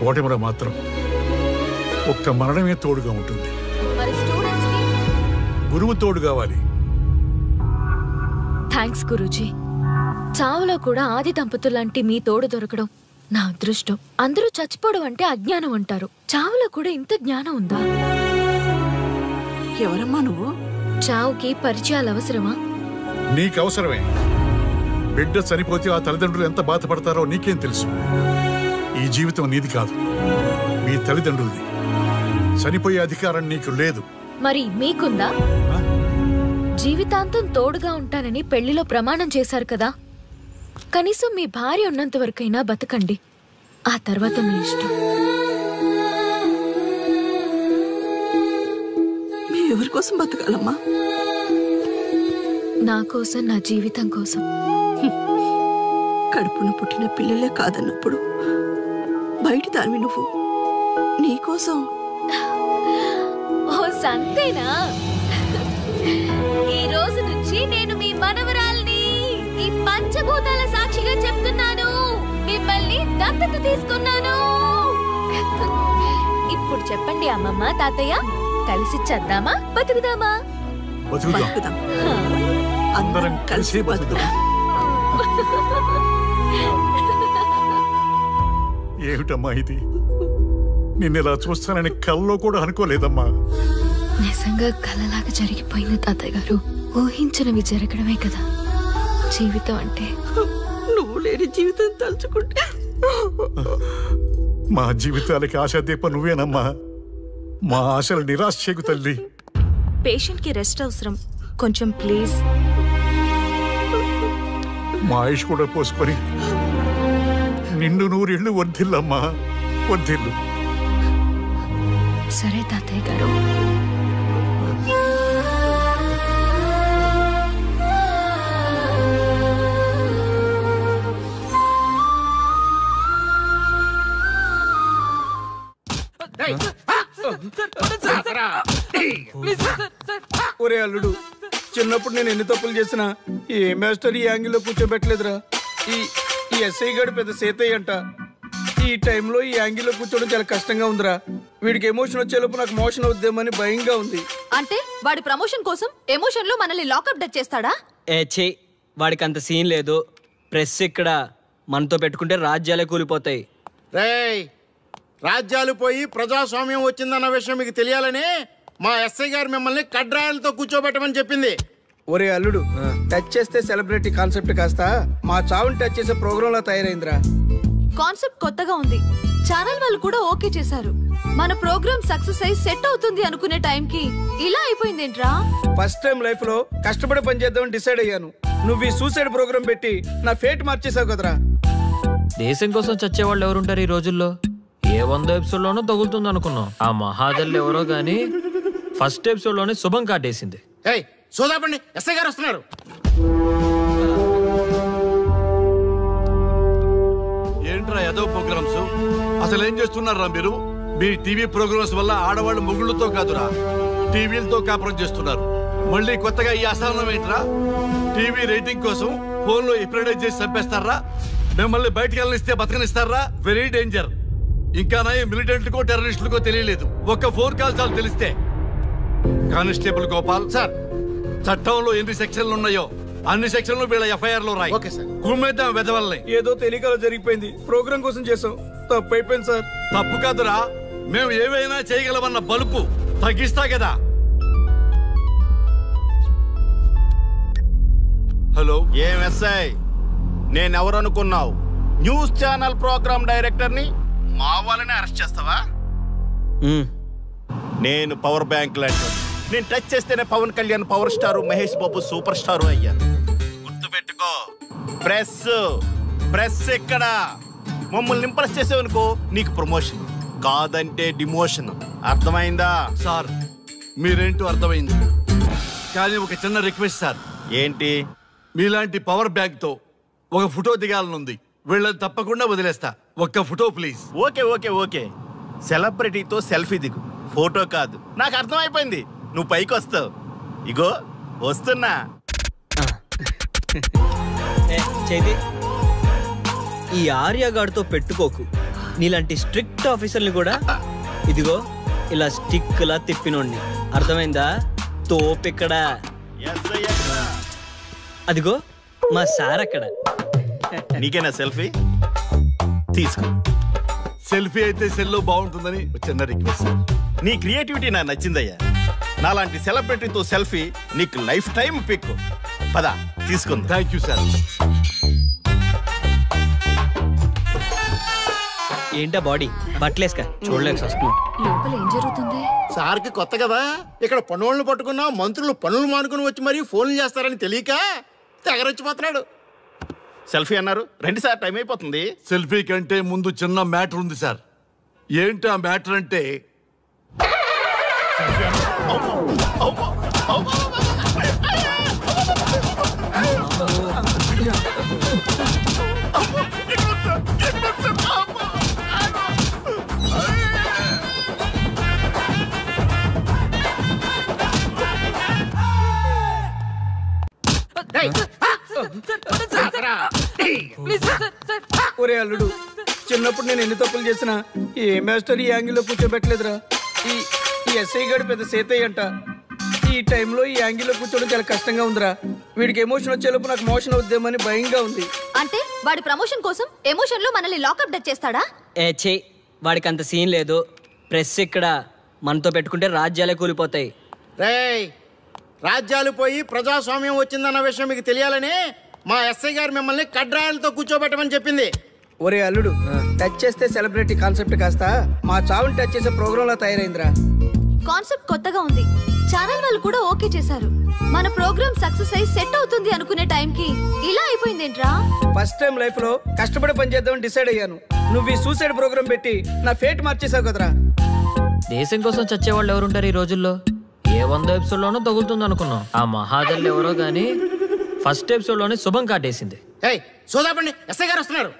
ఓటమిలో మాత్రం ఒక్క మరణమే తోడుగా ఉంటుంది. గురువు తోడు కావాలి. థ్యాంక్స్ గురూజీ. చావులో కూడా ఆది దంపతులాంటి మీ తోడు దొరకడం నా అదృష్టం. అందరూ చచ్చిపోవడం అంటే అజ్ఞానం అంటారు, చావులో కూడా ఇంత జ్ఞానం ఉందా? ఎవరమ్మా నువ్వు? చావుకి పరిచయాలు అవసరమా? నీకు అవసరమే. బిడ్డ చనిపోతే ఆ తల్లిదండ్రులు ఎంత బాధపడతారో నీకేం తెలుసు? ఈ జీవితం నీది కాదు, మీ తల్లిదండ్రులది. చనిపోయే అధికారం నీకు లేదు. మరి మీకుందా? జీవితాంతం తోడుగా ఉంటానని పెళ్లిలో ప్రమాణం చేశారు కదా. కనీసం మీ భార్య ఉన్నంత వరకైనా బతకండి, ఆ తర్వాత మీ ఇష్టం. ఎవరి కోసం బతకాలమ్మా? నా కోసం, నా జీవితం కోసం. కడుపున పుట్టిన పిల్లలే కాదన్నప్పుడు బయటి దానివి నువ్వు, నీకోసం. ఓ సంతేనా? ఈ రోజు నుంచి నేను మీ మనవరాల్ని. ఈ పంచభూతాల సాక్షిగా చెప్తున్నాను, మిమ్మల్ని దత్తత తీసుకున్నాను. ఇప్పుడు చెప్పండి అమ్మమ్మ, తాతయ్య, కలిసి చద్దామా బతుకుదామా? బతుకుదాం. అందరం కలిసి బతుకుదాం. ఏమిటమ్మా ఇది? నిన్నెలా చూస్తానని కల్లో కూడా అనుకోలేదమ్మా. నిజంగా కలలాగా జరిగిపోయింది తాతయ్య గారు. ఊహించినవి జరగడమే కదా జీవితం అంటే. నువ్వు లేని జీవితం తలుచుకుంటే మా జీవితాలకి ఆశాదీప నువ్వేనమ్మా. మా ఆశలు నిరాశ చేయకు తల్లి. పేషెంట్ కి రెస్ట్ అవసరం, కొంచెం ప్లీజ్. మా ఆయుష్ కూడా పోసుకొని నిండు నూరిళ్ళు వర్ధిల్లమ్మా, వర్ధిల్లు. సరే తాతయ్య గారు. ఒరే అల్లుడు, చిన్నప్పుడు నేను ఎన్ని తప్పులు చేసినా ఏ మాస్టర్ ఈ యాంగిల్లో కూర్చోబెట్టలేదురా. ఈ ఎస్ఐ గారు పెద్ద సేతయ్య అంట. ఈ టైంలో ఈ యాంగిల్లో కూర్చోవడం చాలా కష్టంగా ఉందిరా. వీడికి ఎమోషన్ వచ్చేలోపు నాకు మోషన్ అవుద్దేమని భయంగా ఉంది. అంటే వాడి ప్రమోషన్ కోసం ఎమోషన్ లో మనల్ని లాకప్ డెత్ చేస్తాడా? ఛీ, వాడికి అంత సీన్ లేదు. ప్రెస్ ఇక్కడ మనతో పెట్టుకుంటే రాజ్యాలే కూలిపోతాయి. రేయ్, రాజ్యాలు పోయి ప్రజాస్వామ్యం వచ్చిందన్న విషయం మీకు తెలియాలని మా ఎస్ఐ గారు మిమ్మల్ని కడ్రాయలతో కూర్చోబెట్టమని చెప్పింది. ఒరే అల్లుడు, టచ్ చేస్తే సెలబ్రిటీ కాన్సెప్ట్ కాస్త మా చావుని టచ్ చేసే ప్రోగ్రామ్ లా తయారైందిరా. కాన్సెప్ట్ కొత్తగా ఉంది, ఛానల్ వాళ్ళు కూడా ఓకే చేశారు. మన ప్రోగ్రామ్ సక్సెస్ అయి సెట్ అవుతుంది అనుకునే టైంకి ఇలా అయిపోయిందేంట్రా? ఫస్ట్ టైం లైఫ్ లో కష్టపడి పని చేద్దామని డిసైడ్ అయ్యాను. నువ్వు ఈ సూసైడ్ ప్రోగ్రామ్ పెట్టి నా ఫేట్ మార్చేసావు కదరా. దేశం కోసం చచ్చేవాళ్ళు ఎవరుంటారు ఈ రోజుల్లో? ఏ 100 ఎపిసోడ్ లోనో తగులుతుంది అనుకున్నాం. ఆ మహాదల్లి ఎవరో గానీ ఫస్ట్ ఎపిసోడ్ లోనే శుభం కాటేసింది. సోదాపండి, ఎస్ఐ గారు వస్తున్నారు. ఏంట్రా ఏదో ప్రోగ్రామ్స్? అసలు ఏం చేస్తున్నారా మీరు? మీ టీవీ ప్రోగ్రామ్స్ వల్ల ఆడవాళ్ళు మొగుళ్ళతో కాదురా టీవీలతో కాపురం చేస్తున్నారు. మళ్ళీ కొత్తగా ఈ అసహనం ఏంట్రా? టీవీ రేటింగ్ కోసం ఫోన్లో ఎప్రిడైజ్ చేసి చంపేస్తారా? మిమ్మల్ని బయటకు వెళ్ళనిస్తే బతకనిస్తారా? Very danger. ఇంకా నా మిలిటెంట్లకో టెర్రరిస్టులకో తెలియలేదు, ఒక్క ఫోన్ కాల్ చాలు తెలిస్తే. కానిస్టేబుల్ గోపాల్ సార్, చట్టంలో ఎన్ని సెక్షన్లు ఉన్నాయో అన్ని సెక్షన్లు వీళ్ళ ఎఫ్ఐఆర్ లో రాయి. కుమ్మేద్దాం వెదవల్ని. ఏదో తెలియకలో జరిగిపోయింది, ప్రోగ్రామ్ కోసం చేసాం, తప్పు అయిపోయింది సార్. తప్పు కాదురా, మేము ఏవైనా చేయగలమన్న బలుపు తగ్గిస్తా కదా. హలో, ఏం ఎస్ఐ, నేనెవరు అనుకున్నావు? న్యూస్ ఛానల్ ప్రోగ్రామ్ డైరెక్టర్ని మా వాళ్ళని అరెస్ట్ చేస్తావా? నేను పవర్ బ్యాంక్ లాంటి, నేను టచ్ చేస్తేనే Pawan Kalyan power star, Mahesh Babu super star అయ్యాను. గుర్తుపెట్టుకో, ప్రెస్ ఇక్కడ మమ్మల్ని ఇంప్రెస్ చేసేవనుకో నీకు ప్రమోషన్, కాదంటే డిమోషన్. అర్థమైందా? సార్ మీరేంటో అర్థమైంది, కానీ ఒక చిన్న రిక్వెస్ట్ సార్. ఏంటి? మీలాంటి పవర్ బ్యాంక్ తో ఒక ఫోటో దిగాలనుంది, వీళ్ళని తప్పకుండా వదిలేస్తా. ఒక్క photo please. Okay okay okay, సెలబ్రిటీతో సెల్ఫీ దిగు, ఫోటో కాదు. నాకు అర్థమైపోయింది, నువ్వు పైకి వస్తావు. ఇగో వస్తున్నా. చేతి ఈ ఆర్యగాడితో పెట్టుకోకు. నీలాంటి స్ట్రిక్ట్ ఆఫీసర్ని కూడా ఇదిగో ఇలా స్టిక్లా తిప్పినోడిని. అర్థమైందా? తోపెక్కడ. అదిగో మా సార్ అక్కడ. నీకేనా సెల్ఫీ? తీసుకో. సెల్ఫీ అయితే సెల్లో బాగుంటుందని చిన్న రిక్వెస్ట్ సార్. నీ క్రియేటివిటీ నాకు నచ్చిందయ్యా. నాలాంటి సెలబ్రిటీతో సెల్ఫీ నీకు లైఫ్ టైం పిక్. పద తీసుకుంది. Thank you sir. ఏంటా బాడీ బట్టలేసుక చూడలేక వస్తున్నాం. లోపల ఏం జరుగుతుంది? సార్కి కొత్త కదా, ఇక్కడ పనులను పట్టుకున్నా మంత్రులు పనులు మానుకుని వచ్చి మరీ ఫోన్లు చేస్తారని తెలియక తెగరొచ్చిపోతున్నాడు. సెల్ఫీ అన్నారు, రండి సార్, టైం అయిపోతుంది. సెల్ఫీ కంటే ముందు చిన్న మ్యాటర్ ఉంది సార్. ఏంటి ఆ మ్యాటర్ అంటే, ఒరే అల్లుడు, చిన్నప్పుడు నేను ఎన్ని తప్పులు చేసినా ఏ మాస్టర్ ఈ యాంగిల్లో కూర్చోబెట్టలేదురా. ఈ ఎస్ఐ గడు పెద్ద సేతయ్య అంట. ఈ టైంలో ఈ యాంగిల్లో కూర్చోవడం చాలా కష్టంగా ఉందిరా. వీడికి ఎమోషన్ వచ్చేలోపు నాకు మోషన్ అవుద్దేమని భయంగా ఉంది. అంటే వాడి ప్రమోషన్ కోసం ఎమోషన్ లో మనల్ని లాకప్ డెత్ చేస్తాడా? వాడికి అంత సీన్ లేదు. ప్రెస్ ఇక్కడ మనతో పెట్టుకుంటే రాజ్యాలే కూలిపోతాయి. రేయ్, రాజ్యాలు పోయి ప్రజాస్వామ్యం వచ్చిందన్న విషయం మీకు తెలియాలని మా ఎస్ఐ గారు మిమ్మల్ని కడ్రాయలతో కూర్చోబెట్టమని చెప్పింది. ఒరే అల్లుడు, టచ్ చేస్తే సెలబ్రిటీ కాన్సెప్ట్ కాస్త మా చావుని టచ్ చేసే ప్రోగ్రామ్ లా తయారైందిరా. కాన్సెప్ట్ కొత్తగా ఉంది, ఛానల్ వాళ్ళు కూడా ఓకే చేశారు. మన ప్రోగ్రామ్ సక్సెస్ అయి సెట్ అవుతుంది అనుకునే టైంకి ఇలా అయిపోయిందేంట్రా? ఫస్ట్ టైం లైఫ్ లో కష్టపడి పని చేద్దామని డిసైడ్ అయ్యాను. నువ్వు ఈ సూసైడ్ ప్రోగ్రామ్ పెట్టి నా ఫేట్ మార్చేసావు కదరా. దేశం కోసం చచ్చేవాళ్ళు ఎవరుంటారు ఈ రోజుల్లో? ఏ 100 ఎపిసోడ్లోనో తగులుతుంది అనుకున్నాం. ఆ మహాదల్లి ఎవరో గానీ ఫస్ట్ ఎపిసోడ్లోనే శుభం కాటేసింది. సోదాపండి, ఎస్ఐ గారు వస్తున్నారు.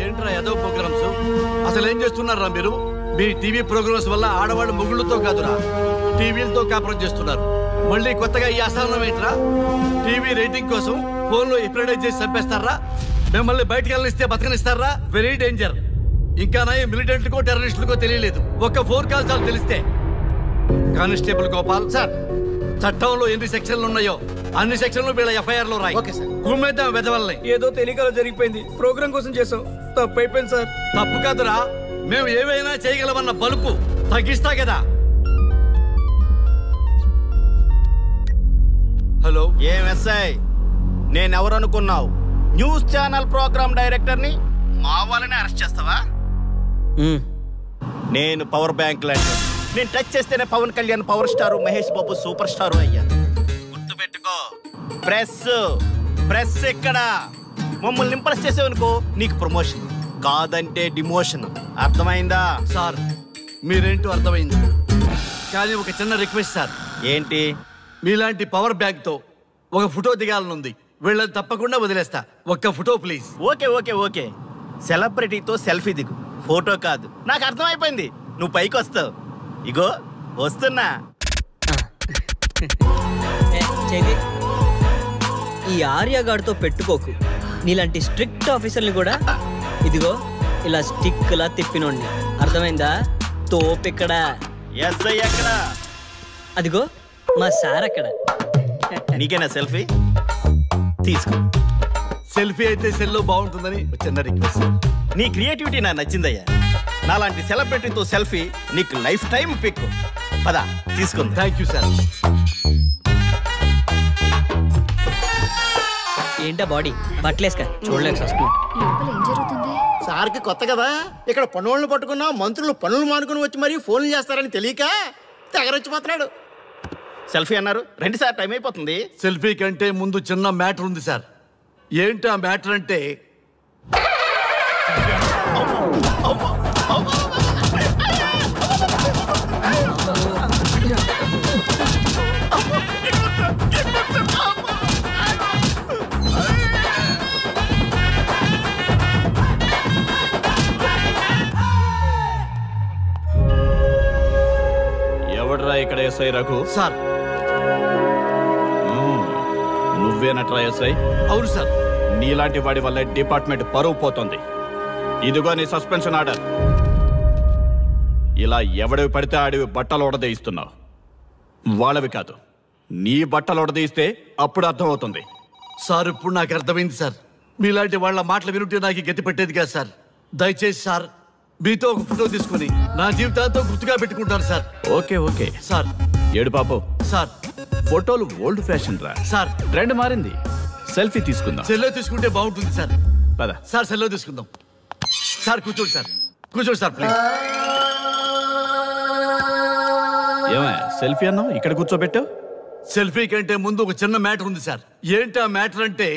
ఏంట్రా ఏదో ప్రోగ్రామ్స్? అసలు ఏం చేస్తున్నారా మీరు? మీ టీవీ ప్రోగ్రామ్స్ వల్ల ఆడవాళ్ళు మొగుళ్ళతో కాదురా టీవీలతో కాపురం చేస్తున్నారు. మళ్ళీ కొత్తగా ఈ అసహనం ఏంట్రా? టీవీ రేటింగ్ కోసం ఫోన్లో ఎప్రిడైజ్ చేసి చంపేస్తారా? మిమ్మల్ని బయటకు వెళ్ళనిస్తే బతకనిస్తారా? Very danger. ఇంకా నా మిలిటెంట్లకో టెర్రరిస్టులకో తెలియలేదు, ఒక్క ఫోన్ కాల్ చాలు తెలిస్తే. కానిస్టేబుల్ గోపాల్ సార్, చట్టంలో ఎన్ని సెక్షన్లు ఉన్నాయో అన్ని సెక్షన్లు వీళ్ళ ఎఫ్ఐఆర్ లో రాయి. కుమ్మేద్దాం వెదవల్ని. ఏదో తెలియకలో జరిగిపోయింది, ప్రోగ్రామ్ కోసం చేసాం, తప్పు అయిపోయింది సార్. తప్పు కాదురా, మేము ఏవైనా చేయగలమన్న బలుపు తగ్గిస్తా కదా. హలో, ఏం ఎస్ఐ, నేనెవరు అనుకున్నావు? న్యూస్ ఛానల్ ప్రోగ్రామ్ డైరెక్టర్ని మా వాళ్ళని అరెస్ట్ చేస్తావా? నేను పవర్ బ్యాంక్ లాంటి, నేను టచ్ చేస్తేనే Pawan Kalyan power star, Mahesh Babu super star అయ్యాను. గుర్తుపెట్టుకో, ప్రెస్ ఇక్కడ మమ్మల్ని ఇంప్రెస్ చేసేవనుకో నీకు ప్రమోషన్, కాదంటే డిమోషన్. అర్థమైందా? సార్ మీరేంటో అర్థమైంది, కానీ ఒక చిన్న రిక్వెస్ట్ సార్. ఏంటి? మీలాంటి పవర్ బ్యాంక్ తో ఒక ఫోటో దిగాలనుంది, వీళ్ళని తప్పకుండా వదిలేస్తా. ఒక్క photo please. Okay okay okay, సెలబ్రిటీతో సెల్ఫీ దిగు, ఫోటో కాదు. నాకు అర్థమైపోయింది, నువ్వు పైకి వస్తావు. ఇగో వస్తున్నా. ఈ ఆర్యగాడితో పెట్టుకోకు. నీలాంటి స్ట్రిక్ట్ ఆఫీసర్ని కూడా ఇదిగో ఇలా స్టిక్లా తిప్పినోడిని. అర్థమైందా? తోపెక్కడ? ఎస్ఐ ఎక్కడ? అదిగో మా సార్ అక్కడ. నీకేనా సెల్ఫీ? తీసుకో. సెల్ఫీ అయితే సెల్లో బాగుంటుందని చిన్న రిక్వెస్ట్. నీ క్రియేటివిటీ నాకు నచ్చిందయ్యా. నాలాంటి సెలబ్రిటీతో సెల్ఫీ నీకు లైఫ్ టైం పిక్. పదా తీసుకుంది. Thank you sir. ఏంటా బాడీ బట్టలేసుక చూడలేక వస్తుంది. లోపల ఏం జరుగుతుంది? సార్కి కొత్త కదా, ఇక్కడ పనులను పట్టుకున్నా మంత్రులు పనులు మానుకుని వచ్చి మరీ ఫోన్లు చేస్తారని తెలియక తెగరొచ్చిపోతున్నాడు. సెల్ఫీ అన్నారు, రండి సార్, టైం అయిపోతుంది. సెల్ఫీ కంటే ముందు చిన్న మ్యాటర్ ఉంది సార్. ఏంటి ఆ మ్యాటర్ అంటే, ఎవడ్రా ఇక్కడ ఎస్ఐ రఘు? సార్. నువ్వేనట్రా ఎస్ఐ? అవును సార్. నీలాంటి వాడి వల్ల డిపార్ట్మెంట్ పరువు పోతుంది. ఇదిగో నీ సస్పెన్షన్ ఆర్డర్. ఇలా ఎవడివి పడితే ఆడివి బట్టలు ఉడదీయిస్తున్నావు. వాళ్ళవి కాదు, నీ బట్టలు ఉడదీయిస్తే అప్పుడు అర్థమవుతుంది. సార్ ఇప్పుడు నాకు అర్థమైంది సార్. మీలాంటి వాళ్ళ మాటలు వినుంటే నాకు గతి పెట్టేది కాదు సార్. దయచేసి సార్ మీతో ఒక ఫోటో తీసుకుని నా జీవితాంతో గుర్తుగా పెట్టుకుంటాను సార్. Okay okay sir. ఏడు పాపు సార్. ఫోటోలు ఓల్డ్ ఫ్యాషన్ రా సార్. ట్రెండ్ మారింది. సెల్ఫీ తీసుకుందాం. సెల్లో తీసుకుంటే బాగుంటుంది సార్. పద సార్, సెల్లో తీసుకుందాం. సార్ కూర్చోండి సార్, కూర్చోండి సార్ ప్లీజ్. ఏమయ్య సెల్ఫీ అన్నావు, ఇక్కడ కూర్చోబెట్టావు? సెల్ఫీ కంటే ముందు ఒక చిన్న మ్యాటర్ ఉంది సార్. ఏంటి ఆ మ్యాటర్ అంటే,